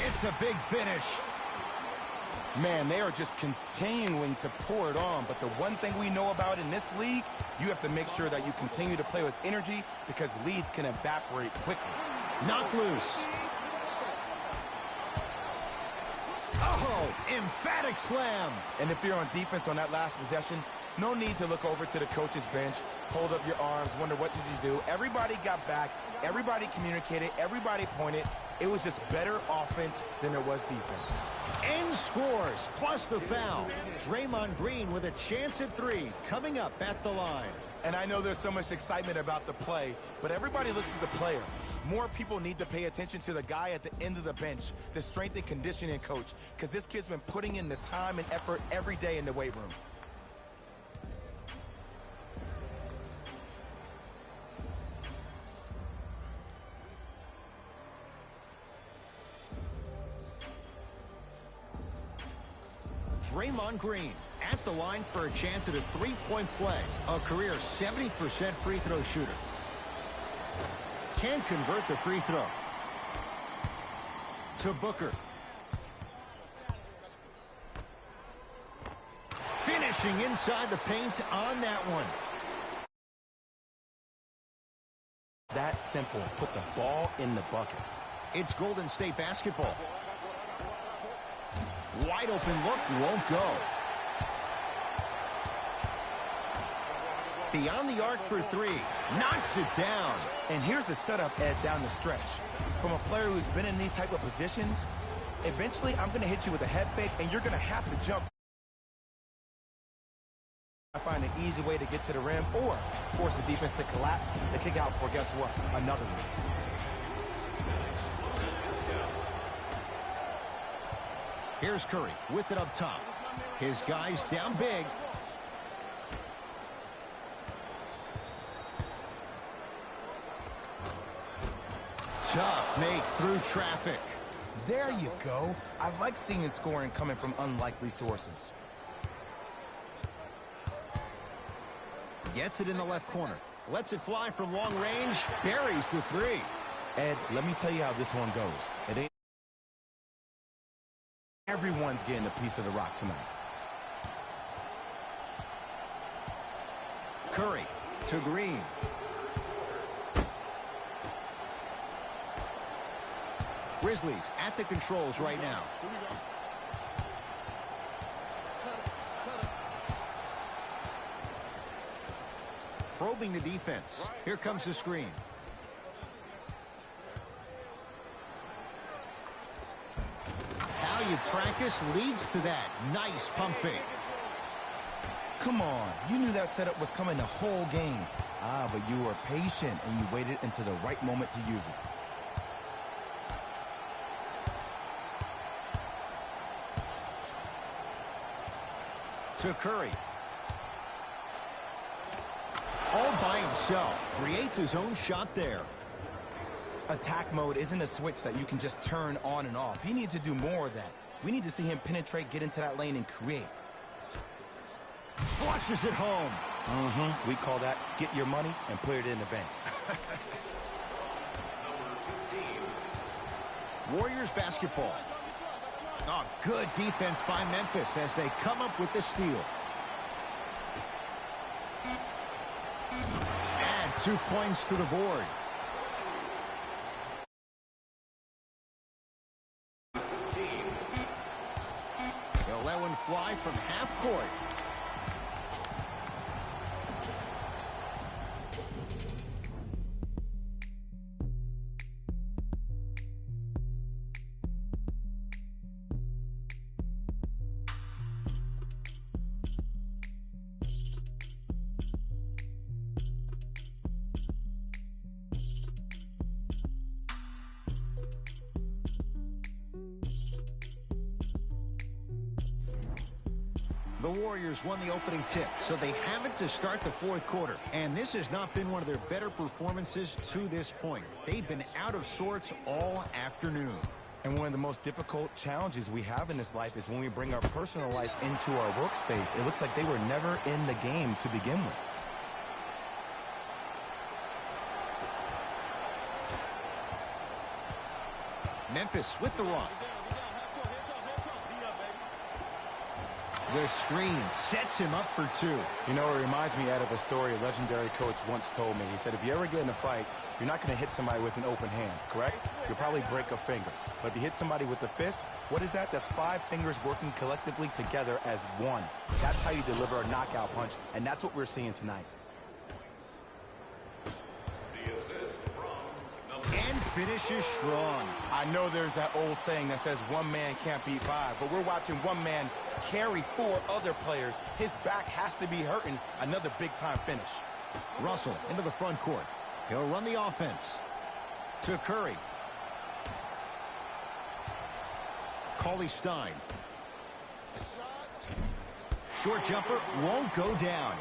Speaker 1: It's a big finish.
Speaker 2: Man, they are just continuing to pour it on. But the one thing we know about in this league, you have to make sure that you continue to play with energy, because leads can evaporate quickly.
Speaker 1: Knocked loose. Oh, emphatic slam.
Speaker 2: And if you're on defense on that last possession, no need to look over to the coach's bench, hold up your arms, wonder what did you do. Everybody got back, everybody communicated, everybody pointed. It was just better offense than there was defense.
Speaker 1: And scores, plus the foul. Draymond Green with a chance at 3 coming up at the line.
Speaker 2: And I know there's so much excitement about the play, but everybody looks at the player. More people need to pay attention to the guy at the end of the bench, the strength and conditioning coach, because this kid's been putting in the time and effort every day in the weight room.
Speaker 1: Draymond Green at the line for a chance at a 3-point play. A career 70% free throw shooter. Can convert the free throw. To Booker. Finishing inside the paint on that one.
Speaker 2: That simple. Put the ball in the bucket.
Speaker 1: It's Golden State basketball. Wide open look, won't go. Beyond the arc for 3. Knocks it down.
Speaker 2: And here's a setup, Ed, down the stretch. From a player who's been in these type of positions, eventually I'm going to hit you with a head fake, and you're going to have to jump. I find an easy way to get to the rim or force the defense to collapse and kick out for, guess what, another one.
Speaker 1: Here's Curry with it up top. His guys down big. Tough make through traffic.
Speaker 2: There you go. I like seeing scoring coming from unlikely sources.
Speaker 1: Gets it in the left corner. Lets it fly from long range. Buries the 3.
Speaker 2: Ed, let me tell you how this one goes. It ain't. Everyone's getting a piece of the rock tonight.
Speaker 1: Curry to Green. Grizzlies at the controls right now. probing the defense. Here comes the screen. How you practice leads to that. Nice pump fake.
Speaker 2: Come on, you knew that setup was coming the whole game. But you were patient and you waited until the right moment to use it.
Speaker 1: To Curry. All by himself. Creates his own shot there.
Speaker 2: Attack mode isn't a switch that you can just turn on and off. He needs to do more of that. We need to see him penetrate, get into that lane, and create.
Speaker 1: Flushes it home.
Speaker 2: We call that get your money and put it in the bank.
Speaker 1: Warriors basketball. Oh, good defense by Memphis as they come up with the steal. Add 2 points to the board. They'll let one fly from half court. The Warriors won the opening tip, so they have it to start the fourth quarter. And this has not been one of their better performances to this point. They've been out of sorts all afternoon.
Speaker 2: And one of the most difficult challenges we have in this life is when we bring our personal life into our workspace. It looks like they were never in the game to begin with.
Speaker 1: Memphis with the run. The screen sets him up for two.
Speaker 2: You know, it reminds me out of a story a legendary coach once told me. He said, if you ever get in a fight, you're not going to hit somebody with an open hand, correct? You'll probably break a finger. But if you hit somebody with a fist, what is that? That's 5 fingers working collectively together as one. That's how you deliver a knockout punch, and that's what we're seeing tonight.
Speaker 1: And finishes strong.
Speaker 2: I know there's that old saying that says one man can't beat 5, but we're watching one man carry 4 other players. His back has to be hurting. Another big-time finish.
Speaker 1: Russell into the front court. He'll run the offense. To Curry. Cauley-Stein. Short jumper won't go down.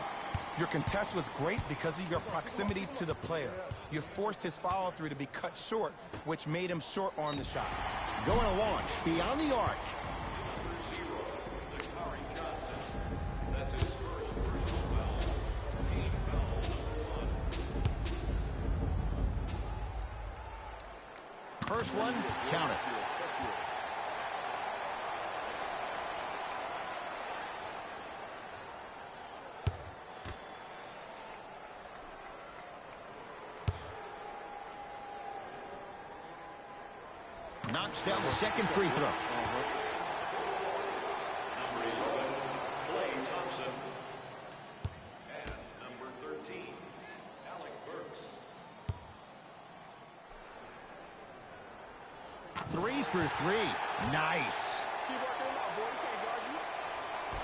Speaker 2: Your contest was great because of your proximity to the player. You forced his follow-through to be cut short, which made him short-arm the shot.
Speaker 1: Going to launch beyond the arc. First one, count it. Knocks down the second free throw.
Speaker 3: Number 11, Klay Thompson. And number 13, Alec Burks.
Speaker 1: 3 for 3. Nice.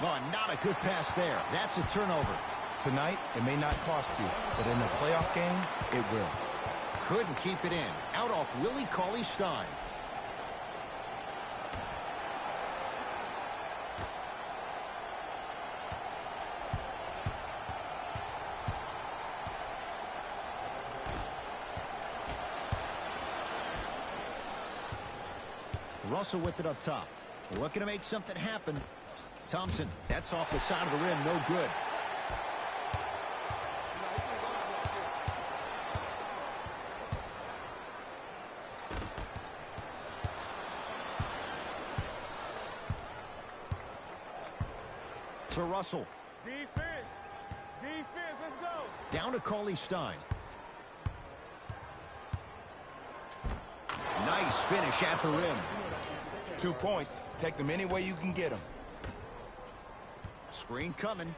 Speaker 1: Oh, not a good pass there. That's a turnover.
Speaker 2: Tonight, it may not cost you, but in a playoff game, it will.
Speaker 1: Couldn't keep it in. Out off Willie Cauley-Stein. Russell with it up top. Looking to make something happen. Thompson, that's off the side of the rim, no good. To Russell.
Speaker 4: Defense, let's go.
Speaker 1: Down to Cauley-Stein. Nice finish at the rim.
Speaker 2: 2 points. Take them any way you can get them.
Speaker 1: Screen coming.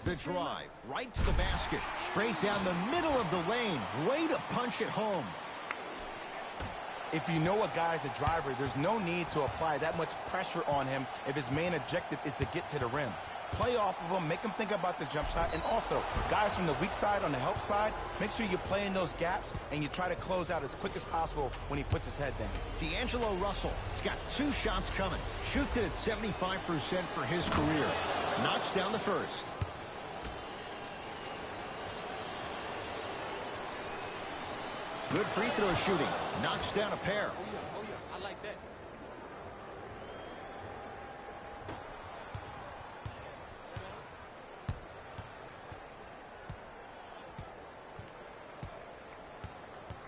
Speaker 1: The drive, right to the basket, straight down the middle of the lane. Way to punch it home.
Speaker 2: If you know a guy's a driver, there's no need to apply that much pressure on him if his main objective is to get to the rim. Play off of him, make him think about the jump shot, and also, guys from the weak side on the help side, make sure you play in those gaps and you try to close out as quick as possible when he puts his head down.
Speaker 1: D'Angelo Russell has got 2 shots coming. Shoots it at 75% for his career. Knocks down the first. Good free throw shooting. Knocks down a pair.
Speaker 5: Oh, yeah. I like that.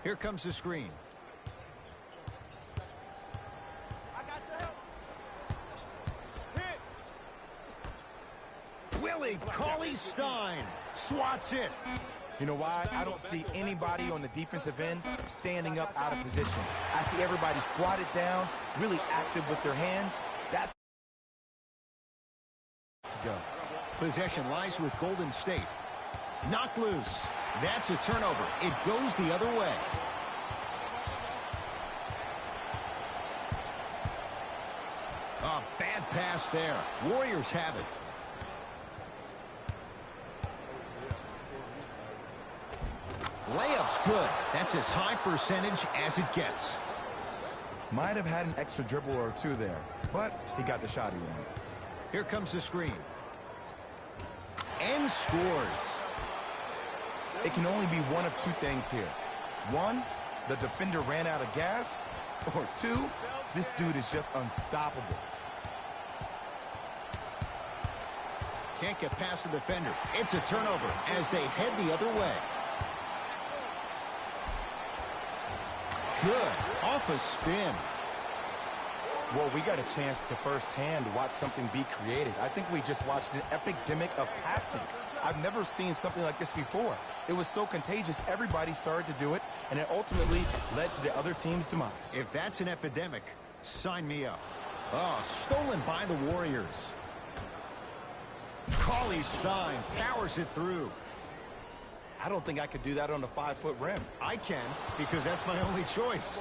Speaker 1: Here comes the screen.
Speaker 4: I got your help. Hit.
Speaker 1: Willie Cauley-Stein swats it.
Speaker 2: You know why? I don't see anybody on the defensive end standing up out of position. I see everybody squatted down, really active with their hands. That's to go.
Speaker 1: Possession lies with Golden State. Knocked loose. That's a turnover. It goes the other way. A bad pass there. Warriors have it. Layup's good. That's as high percentage as it gets.
Speaker 2: Might have had an extra dribble or two there, but he got the shot he wanted.
Speaker 1: Here comes the screen. And scores.
Speaker 2: It can only be one of 2 things here. 1, the defender ran out of gas, or 2, this dude is just unstoppable.
Speaker 1: Can't get past the defender. It's a turnover as they head the other way. Good. Off a spin.
Speaker 2: Well, we got a chance to firsthand watch something be created. I think we just watched an epidemic of passing. I've never seen something like this before. It was so contagious, everybody started to do it, and it ultimately led to the other team's demise.
Speaker 1: If that's an epidemic, sign me up. Oh, stolen by the Warriors. Cauley-Stein powers it through.
Speaker 2: I don't think I could do that on a 5-foot rim.
Speaker 1: I can, because that's my only choice.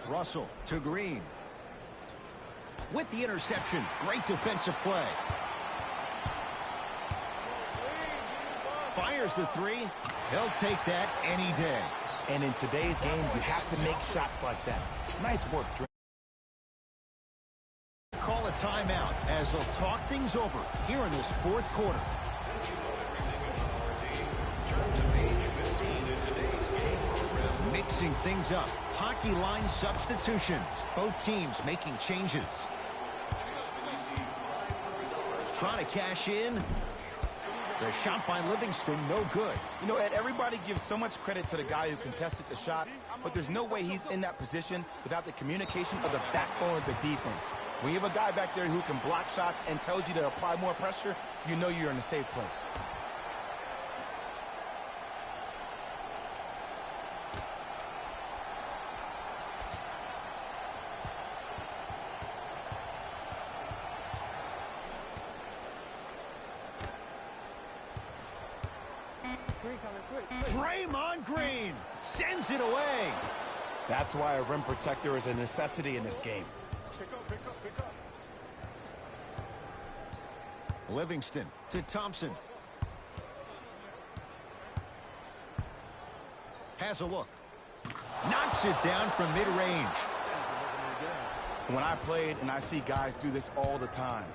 Speaker 1: Russell to Green. With the interception, great defensive play. Fires the 3. He'll take that any day.
Speaker 2: And in today's game, you have to make shots like that. Nice work, Dre.
Speaker 1: Call a timeout as they'll talk things over here in this 4th quarter. Mixing things up. Hockey line substitutions. Both teams making changes. Trying to cash in. The shot by Livingston, no good.
Speaker 2: You know, Ed, everybody gives so much credit to the guy who contested the shot, but there's no way he's in that position without the communication of the backbone of the defense. When you have a guy back there who can block shots and tells you to apply more pressure, you know you're in a safe place.
Speaker 1: Draymond Green sends it away.
Speaker 2: That's why a rim protector is a necessity in this game.
Speaker 4: Pick up.
Speaker 1: Livingston to Thompson. Has a look. Knocks it down from mid-range.
Speaker 2: When I played, and I see guys do this all the time,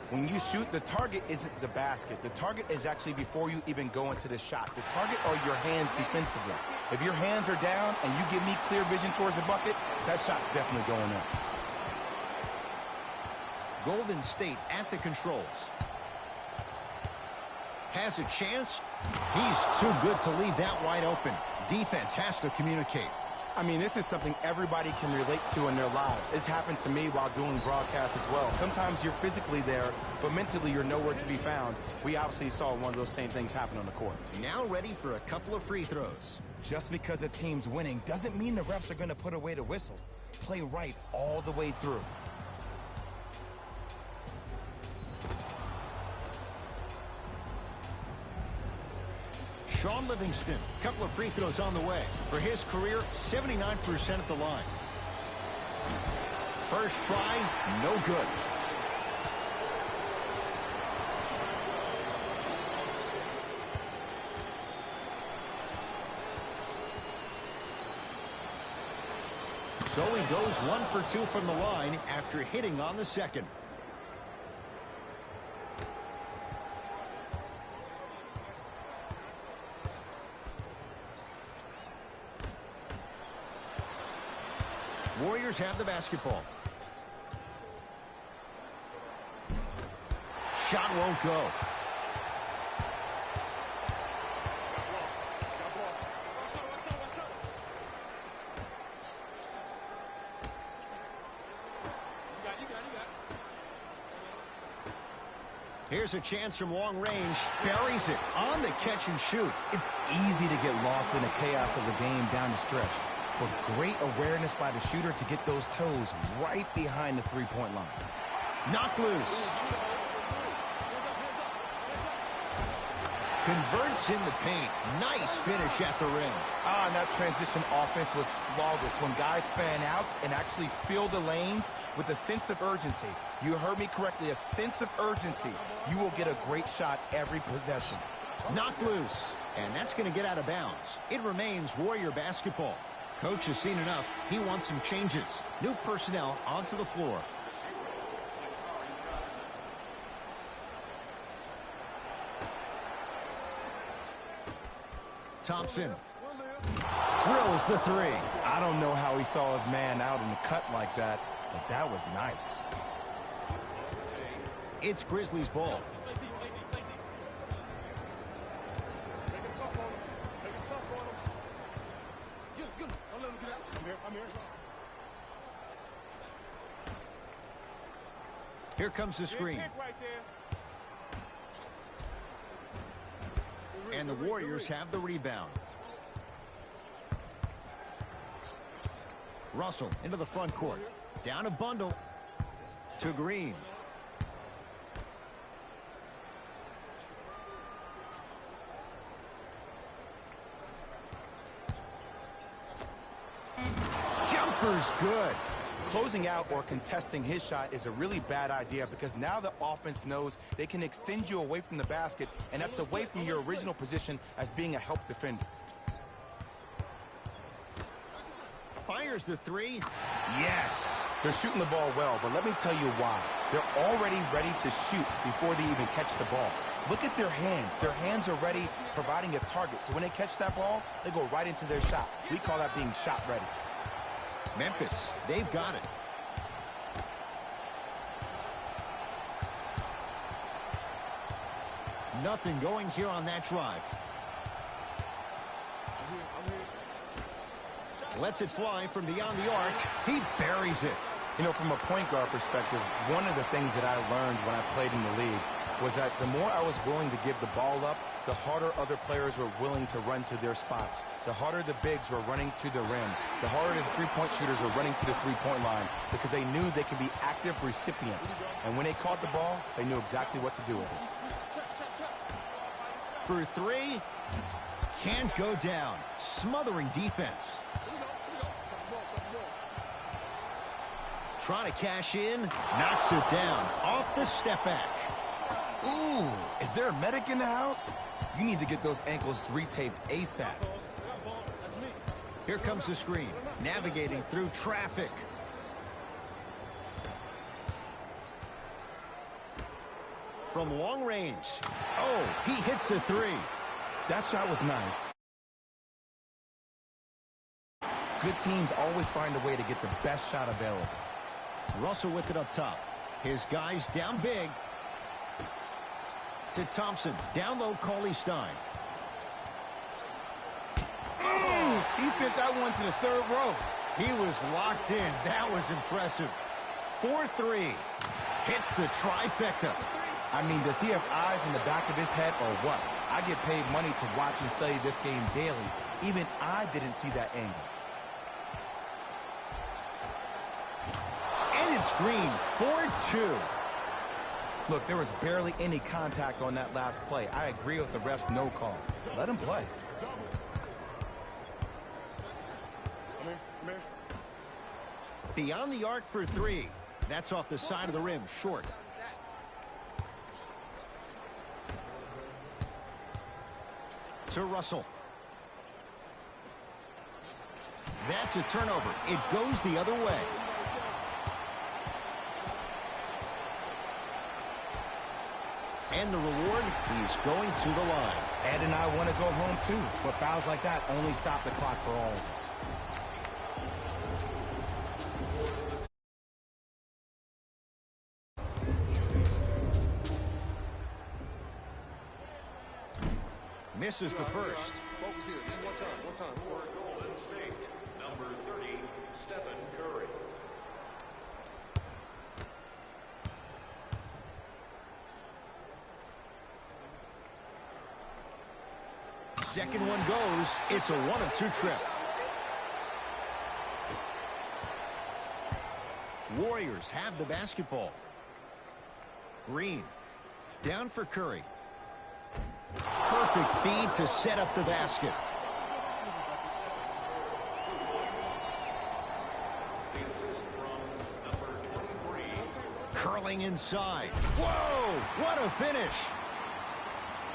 Speaker 2: when you shoot, the target isn't the basket. The target is actually before you even go into the shot. The target are your hands defensively. If your hands are down and you give me clear vision towards the bucket, that shot's definitely going in.
Speaker 1: Golden State at the controls. Has a chance. He's too good to leave that wide open. Defense has to communicate.
Speaker 2: I mean, this is something everybody can relate to in their lives. It's happened to me while doing broadcasts as well. Sometimes you're physically there, but mentally you're nowhere to be found. We obviously saw one of those same things happen on the court.
Speaker 1: Now ready for a couple of free throws.
Speaker 2: Just because a team's winning doesn't mean the refs are going to put away the whistle. Play right all the way through.
Speaker 1: Sean Livingston, a couple of free throws on the way. For his career, 79% at the line. First try, no good. So he goes 1 for 2 from the line after hitting on the second. Warriors have the basketball. Shot won't go. Here's a chance from long range. Buries it on the catch and shoot.
Speaker 2: It's easy to get lost in the chaos of the game down the stretch. But great awareness by the shooter to get those toes right behind the three-point line.
Speaker 1: Knocked loose. Converts in the paint. Nice finish at the rim.
Speaker 2: And that transition offense was flawless when guys fan out and actually fill the lanes with a sense of urgency. You heard me correctly, a sense of urgency. You will get a great shot every possession.
Speaker 1: Knocked loose. And that's going to get out of bounds. It remains Warrior basketball. Coach has seen enough. He wants some changes. New personnel onto the floor. Thompson drills the three.
Speaker 2: I don't know how he saw his man out in the cut like that, but that was nice.
Speaker 1: It's Grizzlies ball. Here comes the screen. And the Warriors have the rebound. Russell into the front court. Down a bundle to Green. Jumper's good.
Speaker 2: Closing out or contesting his shot is a really bad idea because now the offense knows they can extend you away from the basket, and that's away from your original position as being a help defender.
Speaker 1: Fires the three. Yes.
Speaker 2: They're shooting the ball well, but let me tell you why. They're already ready to shoot before they even catch the ball. Look at their hands. Their hands are ready, providing a target. So when they catch that ball, they go right into their shot. We call that being shot ready.
Speaker 1: Memphis, they've got it. Nothing going here on that drive. Lets it fly from beyond the arc. He buries it.
Speaker 2: You know, from a point guard perspective, one of the things that I learned when I played in the league was that the more I was willing to give the ball up, the harder other players were willing to run to their spots. The harder the bigs were running to the rim. The harder the three-point shooters were running to the three-point line because they knew they could be active recipients. And when they caught the ball, they knew exactly what to do with it.
Speaker 1: For three, can't go down. Smothering defense. Trying to cash in, knocks it down. Off the step back.
Speaker 2: Ooh, is there a medic in the house? You need to get those ankles retaped ASAP.
Speaker 1: Here comes the screen, navigating through traffic. From long range. Oh, he hits the three.
Speaker 2: That shot was nice. Good teams always find a way to get the best shot available.
Speaker 1: Russell with it up top. His guys down big. To Thompson. Down low, Cauley Stein.
Speaker 2: Oh, he sent that one to the third row.
Speaker 1: He was locked in. That was impressive. 4-3. Hits the trifecta.
Speaker 2: I mean, does he have eyes in the back of his head or what? I get paid money to watch and study this game daily. Even I didn't see that angle.
Speaker 1: And it's Green, 4-2.
Speaker 2: Look, there was barely any contact on that last play. I agree with the ref's no call. Let him play.
Speaker 1: Beyond the arc for three. That's off the side of the rim, short. To Russell. That's a turnover. It goes the other way. And the reward, he's going to the line.
Speaker 2: Ed and I want to go home too, but fouls like that only stop the clock for all of us.
Speaker 1: Misses the first.
Speaker 4: Focus here. One time.
Speaker 3: For Golden State, number 30, Stephen Curry.
Speaker 1: Second one goes. It's a 1-of-2 trip. Warriors have the basketball. Green. Down for Curry. Perfect feed to set up the basket.
Speaker 3: The assist from number 23.
Speaker 1: Curling inside. Whoa! What a finish!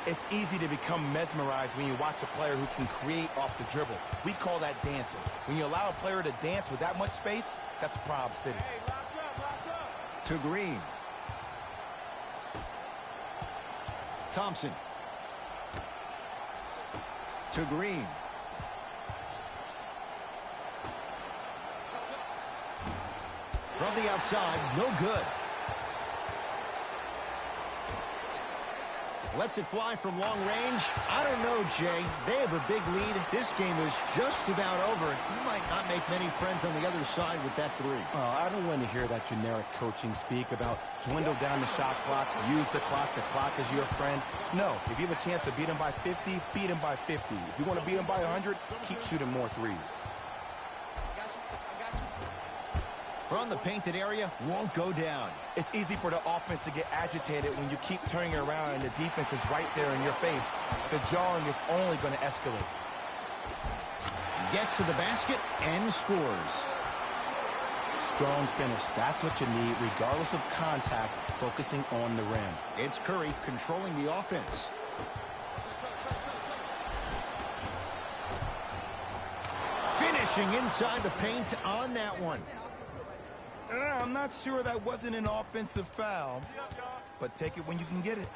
Speaker 2: It's easy to become mesmerized when you watch a player who can create off the dribble. We call that dancing. When you allow a player to dance with that much space, that's Prob City.
Speaker 4: Hey, lock up.
Speaker 1: To Green. Thompson. To Green. From the outside, no good. Lets it fly from long range. I don't know, Jay. They have a big lead. This game is just about over. You might not make many friends on the other side with that three.
Speaker 2: Oh, I don't want to hear that generic coaching speak about dwindle down the shot clock, use the clock is your friend. No, if you have a chance to beat them by 50, beat them by 50. If you want to beat them by 100, keep shooting more threes.
Speaker 1: From the painted area, won't go down.
Speaker 2: It's easy for the offense to get agitated when you keep turning around and the defense is right there in your face. The jarring is only going to escalate.
Speaker 1: Gets to the basket and scores.
Speaker 2: Strong finish. That's what you need, regardless of contact, focusing on the rim.
Speaker 1: It's Curry controlling the offense. Finishing inside the paint on that one.
Speaker 2: I'm not sure that wasn't an offensive foul, but take it when you can get it.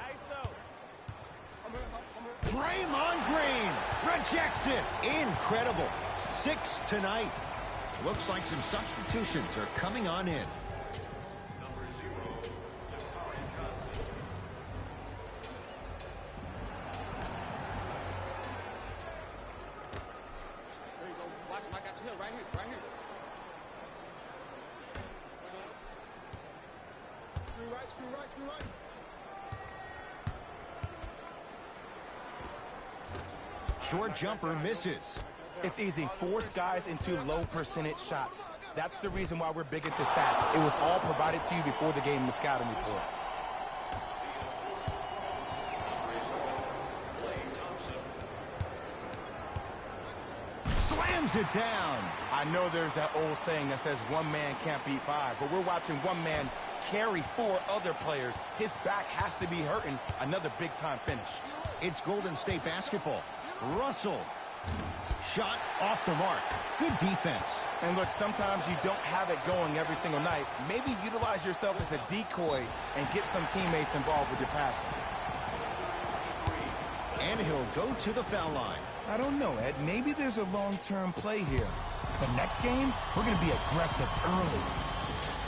Speaker 1: Draymond Green rejects it. Incredible. 6 tonight. Looks like some substitutions are coming on in.
Speaker 3: Number 0, Jabari Johnson.
Speaker 4: There you go. Watch him. I got you here. Right here. Screw right.
Speaker 1: Short jumper misses.
Speaker 2: It's easy. Force guys into low percentage shots. That's the reason why we're big into stats. It was all provided to you before the game in the scouting report.
Speaker 1: Slams it down.
Speaker 2: I know there's that old saying that says one man can't beat five, but we're watching one man carry 4 other players. His back has to be hurting. Another big-time finish.
Speaker 1: It's Golden State basketball. Russell. Shot off the mark. Good defense.
Speaker 2: And look, sometimes you don't have it going every single night. Maybe utilize yourself as a decoy and get some teammates involved with your passing.
Speaker 1: And he'll go to the foul line.
Speaker 2: I don't know, Ed. Maybe there's a long-term play here. But next game, we're going to be aggressive early.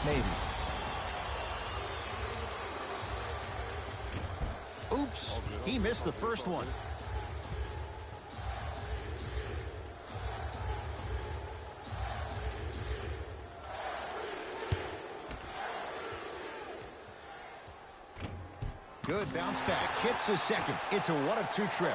Speaker 2: Maybe.
Speaker 1: Oops. He missed the first one. Good bounce back. Hits the second. It's a 1-of-2 trip.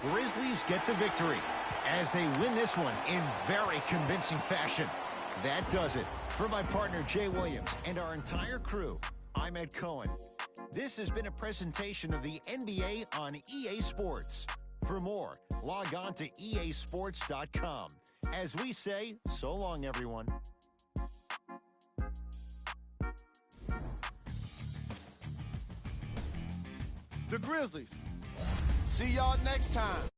Speaker 1: Grizzlies get the victory. as they win this one in very convincing fashion. That does it. For my partner, Jay Williams, and our entire crew, I'm Ed Cohen. This has been a presentation of the NBA on EA Sports. For more, log on to easports.com. As we say, so long, everyone.
Speaker 5: The Grizzlies. See y'all next time.